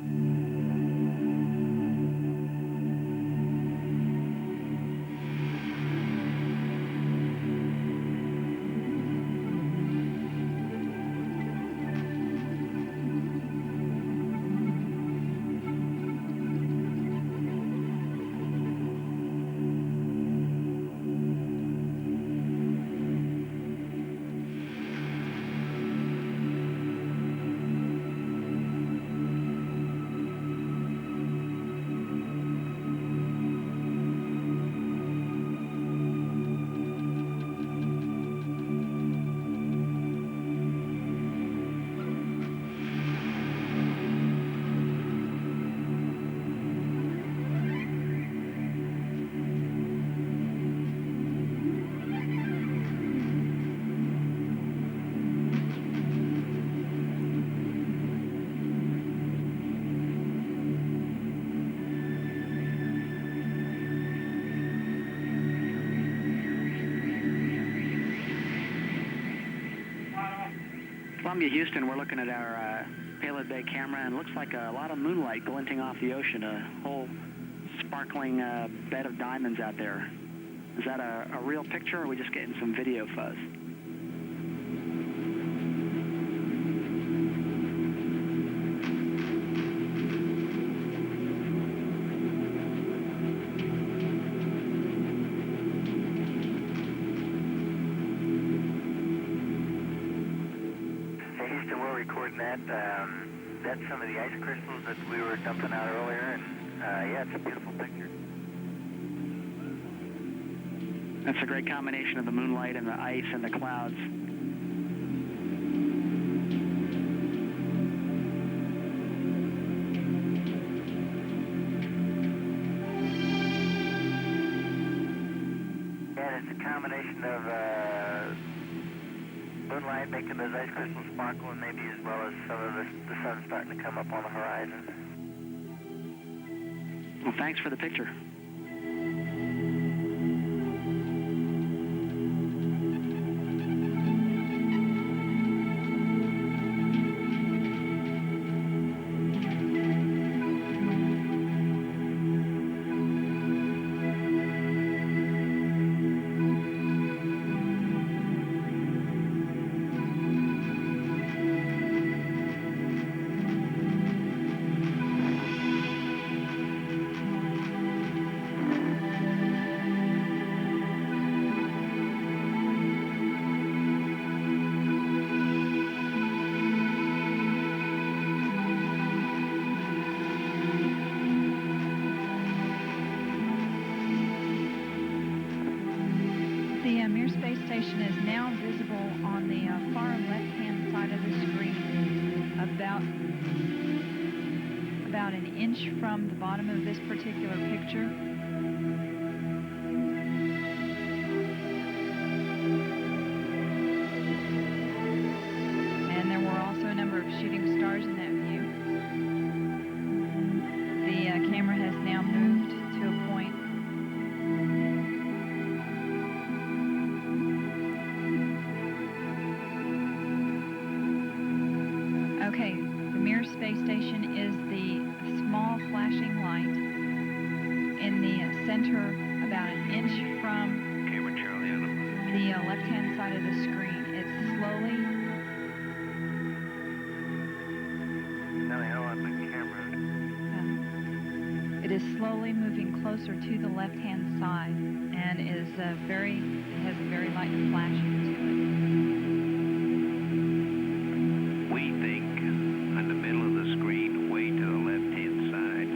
Columbia, Houston, we're looking at our payload bay camera, and it looks like a lot of moonlight glinting off the ocean, a whole sparkling bed of diamonds out there. Is that a real picture, or are we just getting some video fuzz? Hey, Houston, we're recording that. That's some of the ice crystals that we were dumping out earlier, and yeah, it's a beautiful picture. That's a great combination of the moonlight and the ice and the clouds. Yeah, it's a combination of moonlight making those ice crystals sparkle, and maybe as well as some of the sun starting to come up on the horizon. Well, thanks for the picture. The Mir space station is now visible on the far left-hand side of the screen, about an inch from the bottom of this particular picture. And there were also a number of shooting stars in that view. The camera has now moved to a point. Okay, the Mir space station is the small flashing light in the center, about an inch from the left-hand side of the screen. It's slowly... It is slowly moving closer to the left-hand side, and it has a very light flashing to it. We think on the middle of the screen, way to the left-hand side.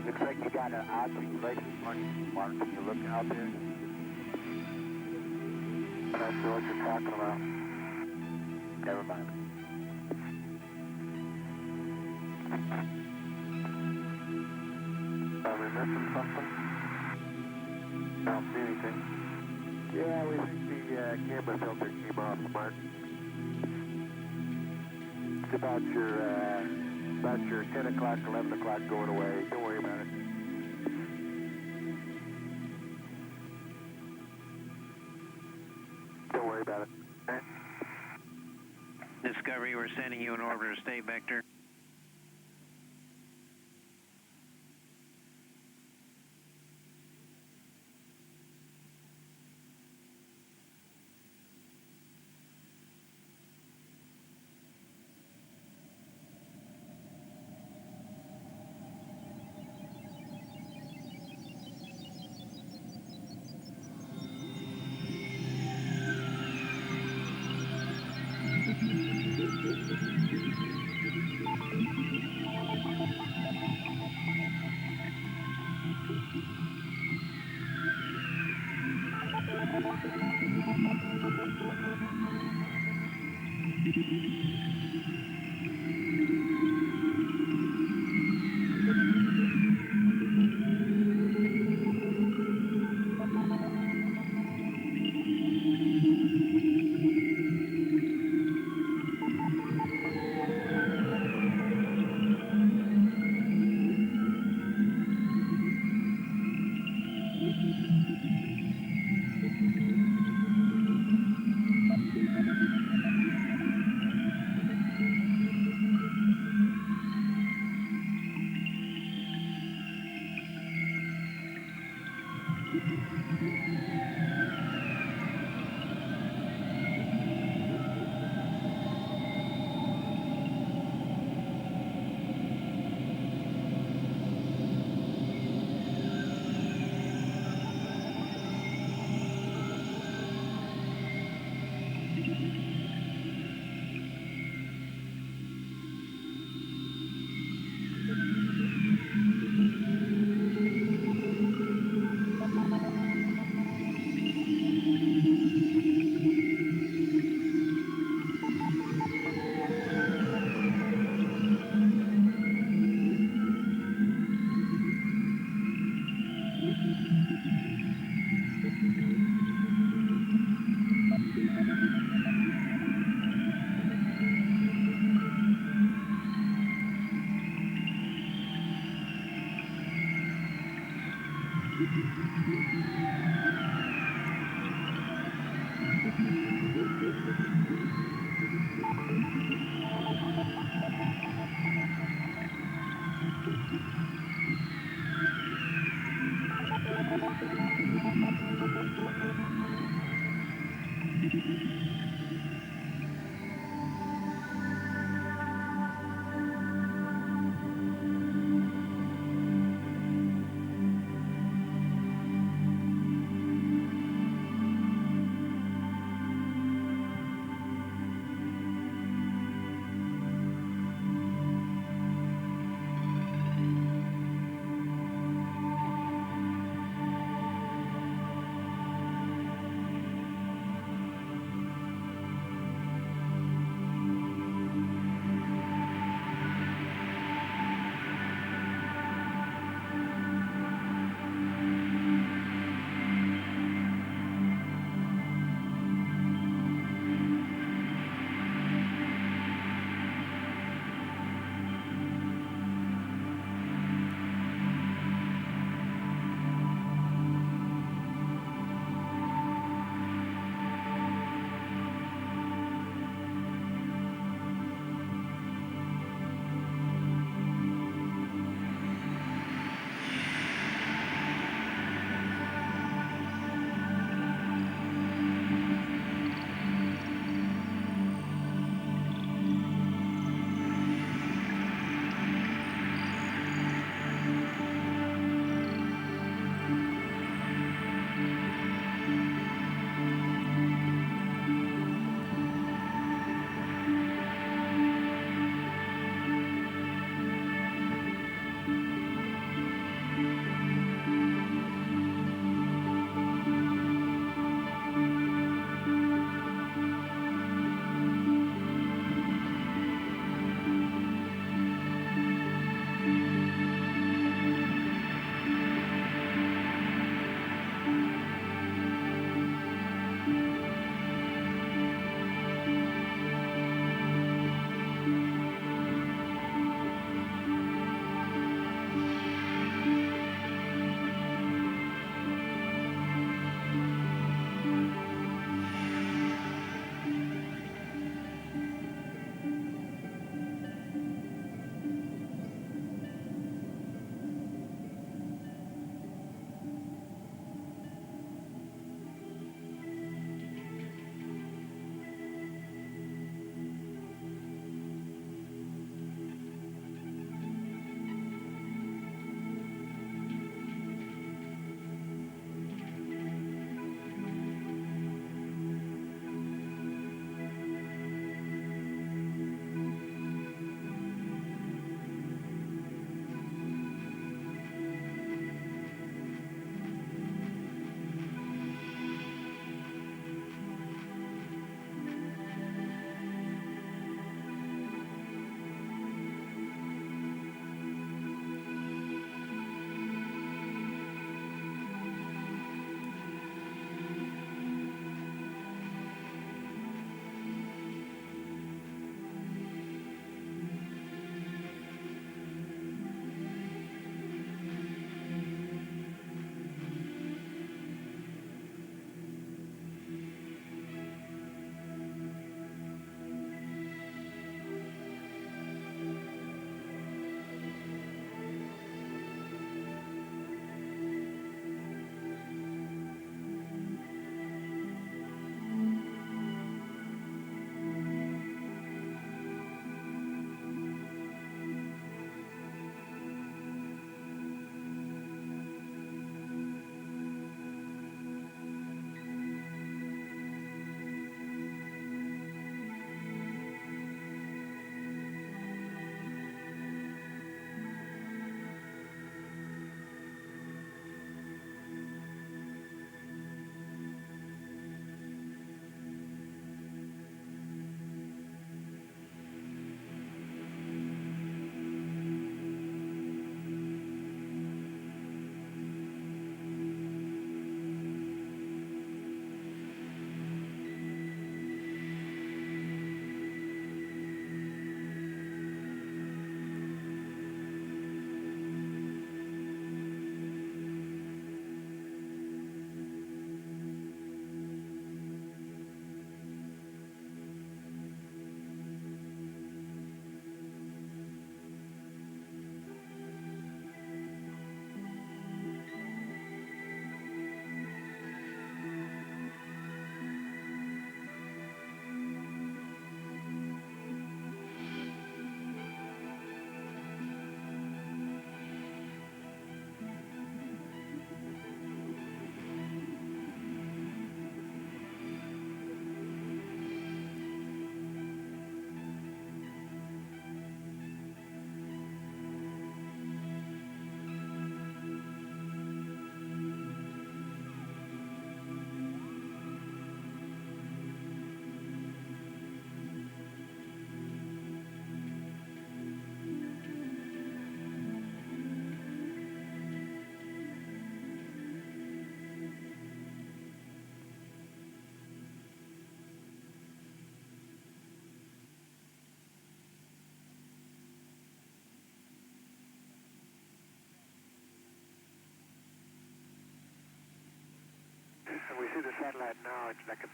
Looks like you got an object placement mark when you look out there. I'm not sure what you're talking about. Never mind. Are we missing something? I don't see anything. Yeah, we think the camera filter came off, Mark. It's about your 10 o'clock, 11 o'clock going away. Don't worry about it. Don't worry about it. Okay? Discovery, we're sending you an orbiter state vector. right now, it's like a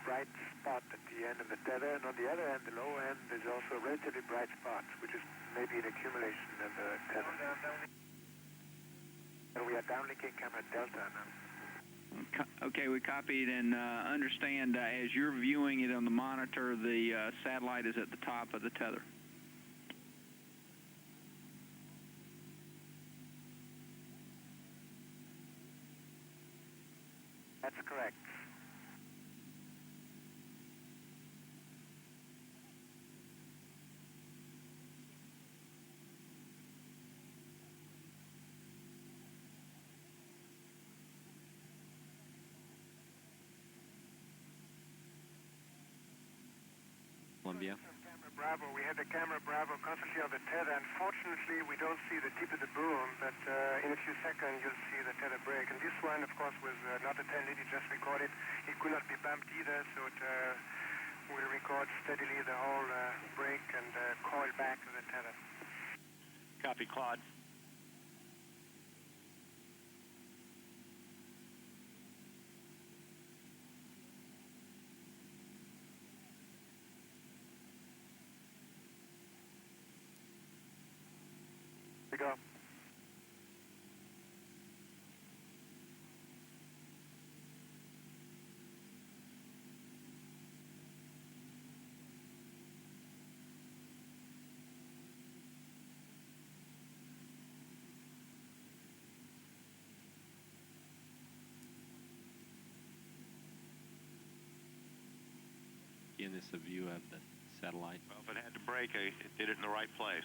bright spot at the end of the tether, and on the other end, the low end, there's also a relatively bright spot, which is maybe an accumulation of the tether. And we are downlinking camera Delta now. Okay, we copied and understand as you're viewing it on the monitor, the satellite is at the top of the tether. That's correct. Columbia. Camera Bravo. We had the camera Bravo constantly on the tether. Unfortunately, we don't see the tip of the boom, but in a few seconds you'll see the tether break. And this one, of course, was not attended. It just recorded. It could not be bumped either, so it will record steadily the whole break and coil back to the tether. Copy, Claude. We go. Again, this is a view of the satellite. Well, if it had to break, it did it in the right place.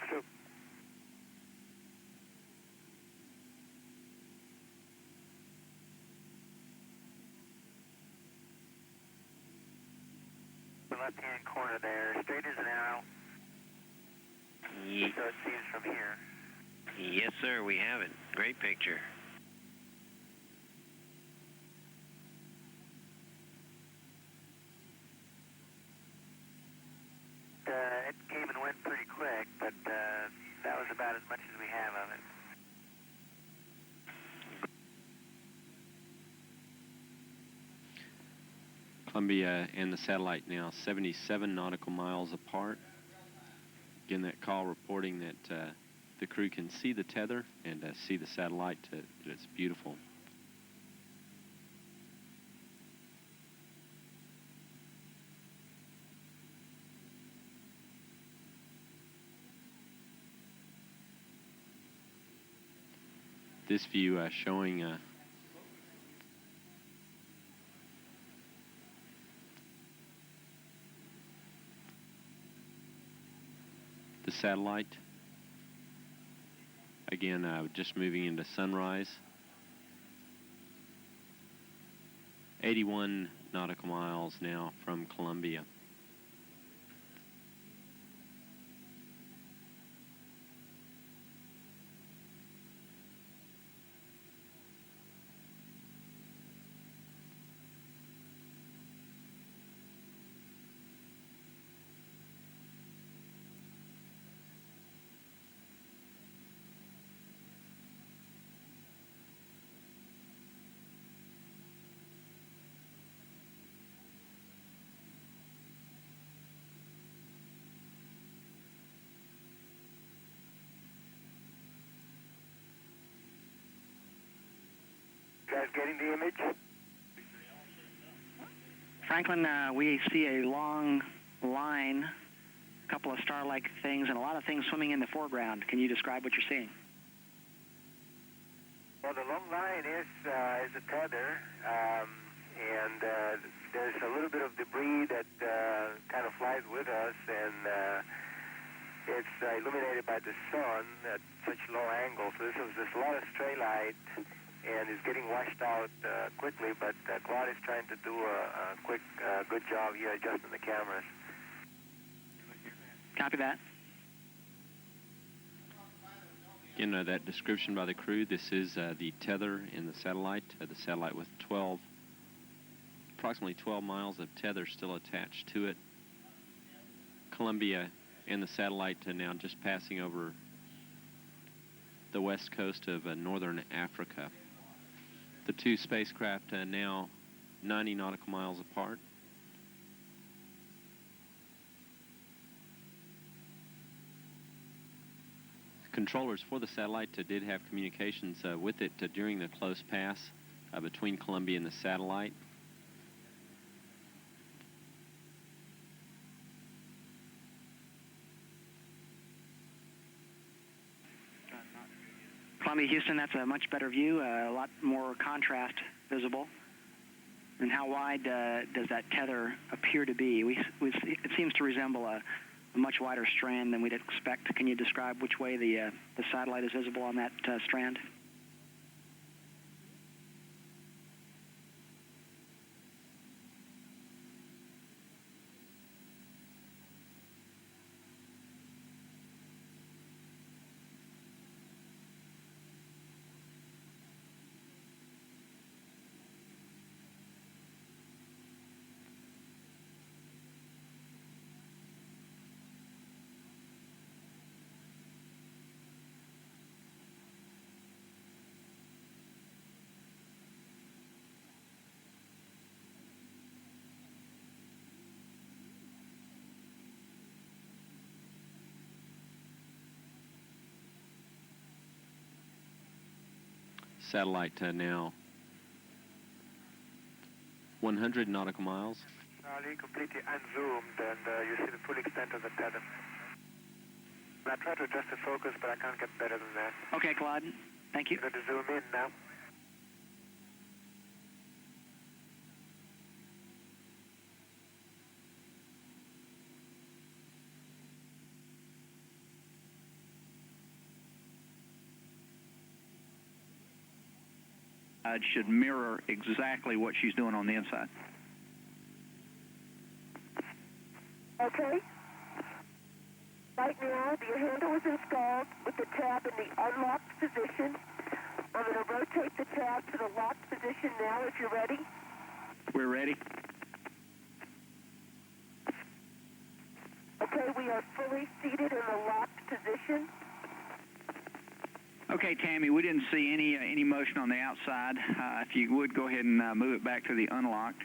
So, the left-hand corner there, straight as an arrow. So it seems from here. Yes, sir, we have it. Great picture. It came and went pretty quick, but that was about as much as we have of it. Columbia and the satellite now 77 nautical miles apart. Again, that call reporting that the crew can see the tether and see the satellite. It's beautiful. This view showing the satellite. Again, just moving into sunrise. 81 nautical miles now from Columbia. Guys getting the image? Franklin, we see a long line, a couple of star-like things, and a lot of things swimming in the foreground. Can you describe what you're seeing? Well, the long line is a tether, and there's a little bit of debris that kind of flies with us, and it's illuminated by the sun at such low angles. So there's a lot of stray light, and it's getting washed out quickly, but Claude is trying to do a quick, good job here adjusting the cameras. Copy that. Again, that description by the crew, this is the tether in the satellite with approximately 12 miles of tether still attached to it. Columbia and the satellite now just passing over the west coast of northern Africa. The two spacecraft are now 90 nautical miles apart. Controllers for the satellite did have communications with it during the close pass between Columbia and the satellite. Columbia, Houston, that's a much better view, a lot more contrast visible. And how wide does that tether appear to be? It seems to resemble a much wider strand than we'd expect. Can you describe which way the satellite is visible on that strand? Satellite now 100 nautical miles. Charlie, completely unzoomed, and you see the full extent of the tether. I tried to adjust the focus, but I can't get better than that. Okay, Claude. Thank you. I'm going to zoom in now. It should mirror exactly what she's doing on the inside. Okay. Right now, the handle is installed with the tab in the unlocked position. I'm going to rotate the tab to the locked position now if you're ready. We're ready. Okay, we are fully seated in the locked position. Okay, Tammy, we didn't see any motion on the outside. If you would, go ahead and move it back to the unlocked.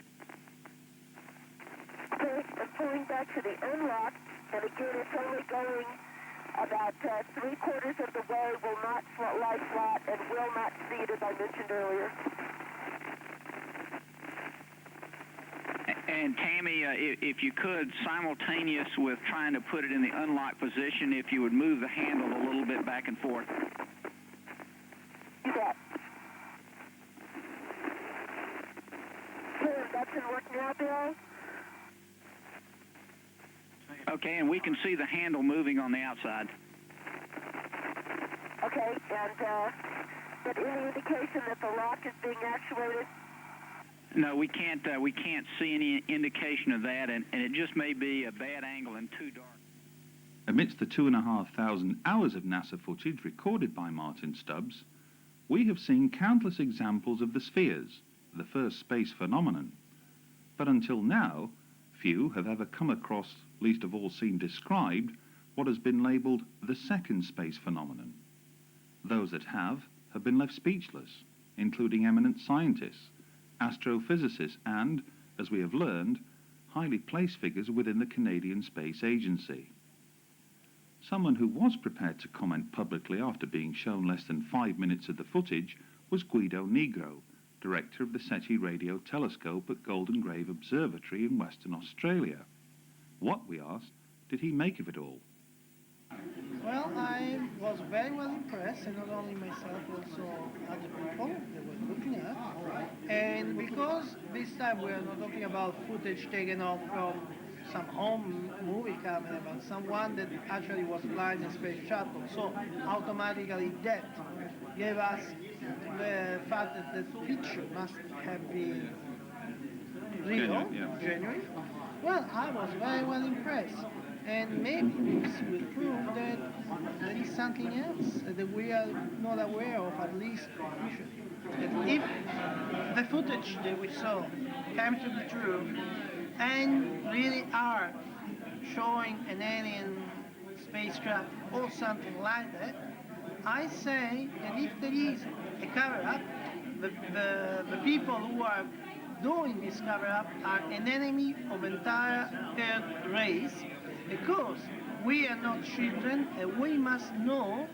Okay, I'm pulling back to the unlocked, and again, it's only going about 3/4 of the way, will not lie flat, and will not seat, as I mentioned earlier. And Tammy, if you could, simultaneous with trying to put it in the unlocked position, if you would move the handle a little bit back and forth. You bet. Good, that should work now, Bill. Okay, and we can see the handle moving on the outside. Okay, and but any indication that the lock is being actuated? No, we can't see any indication of that, and it just may be a bad angle and too dark. Amidst the 2,500 hours of NASA footage recorded by Martin Stubbs, we have seen countless examples of the spheres, the first space phenomenon. But until now, few have ever come across, least of all seen described, what has been labelled the second space phenomenon. Those that have been left speechless, including eminent scientists, astrophysicists and, as we have learned, highly placed figures within the Canadian Space Agency. Someone who was prepared to comment publicly after being shown less than 5 minutes of the footage was Guido Negro, director of the SETI Radio Telescope at Golden Grave Observatory in Western Australia. What, we asked, did he make of it all? Well, I was very well impressed, and not only myself, also other people that were looking at. And because this time we are not talking about footage taken off from some home movie camera, but someone that actually was flying a space shuttle, so automatically that gave us the fact that the picture must have been real, genuine. Well, I was very well impressed. And maybe this will prove that there is something else that we are not aware of, at least officially. That if the footage that we saw came to be true and really are showing an alien spacecraft or something like that, I say that if there is a cover-up, the people who are doing this cover-up are an enemy of entire Earth race, because we are not children, and we must know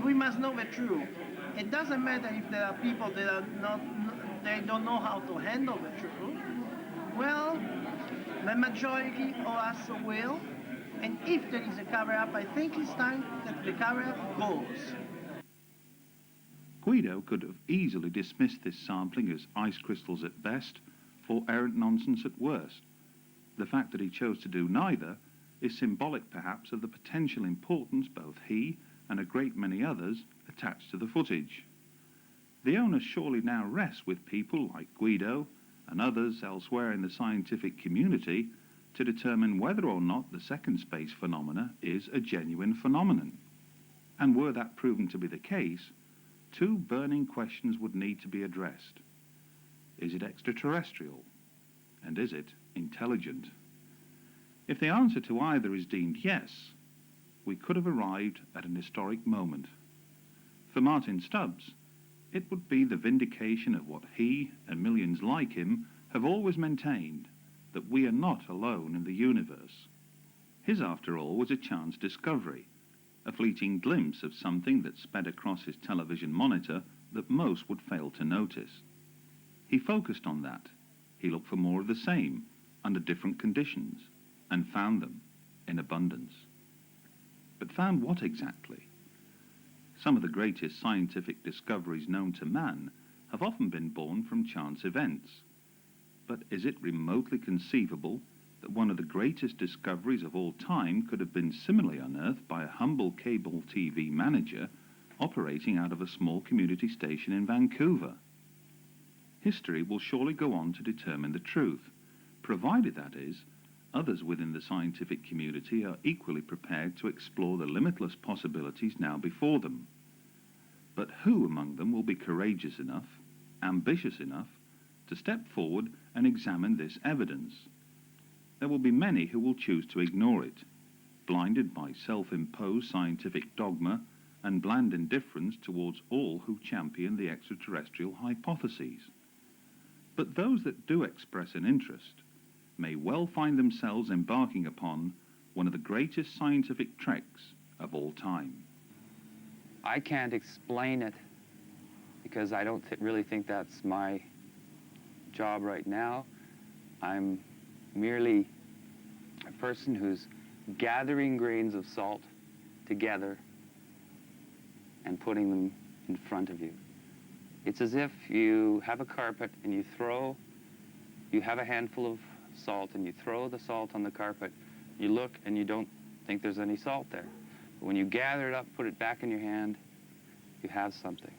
we must know the truth. It doesn't matter if there are people that are they don't know how to handle the truth. Well, the majority of us will, and if there is a cover-up, I think it's time that the cover-up goes. Guido could have easily dismissed this sampling as ice crystals at best, or errant nonsense at worst. The fact that he chose to do neither is symbolic perhaps of the potential importance both he and a great many others attach to the footage. The onus surely now rests with people like Guido and others elsewhere in the scientific community to determine whether or not the second space phenomena is a genuine phenomenon. And were that proven to be the case, two burning questions would need to be addressed. Is it extraterrestrial? And is it intelligent? If the answer to either is deemed yes, we could have arrived at an historic moment. For Martin Stubbs, it would be the vindication of what he and millions like him have always maintained, that we are not alone in the universe. His, after all, was a chance discovery, a fleeting glimpse of something that sped across his television monitor that most would fail to notice. He focused on that. He looked for more of the same, under different conditions, and found them in abundance. But found what exactly? Some of the greatest scientific discoveries known to man have often been born from chance events. But is it remotely conceivable that one of the greatest discoveries of all time could have been similarly unearthed by a humble cable TV manager operating out of a small community station in Vancouver? History will surely go on to determine the truth, provided, that is, others within the scientific community are equally prepared to explore the limitless possibilities now before them. But who among them will be courageous enough, ambitious enough, to step forward and examine this evidence? There will be many who will choose to ignore it, blinded by self-imposed scientific dogma and bland indifference towards all who champion the extraterrestrial hypotheses. But those that do express an interest may well find themselves embarking upon one of the greatest scientific treks of all time. I can't explain it because I don't really think that's my job right now. I'm merely a person who's gathering grains of salt together and putting them in front of you. It's as if you have a carpet and you have a handful of salt and you throw the salt on the carpet. You look and you don't think there's any salt there. But when you gather it up, put it back in your hand, you have something.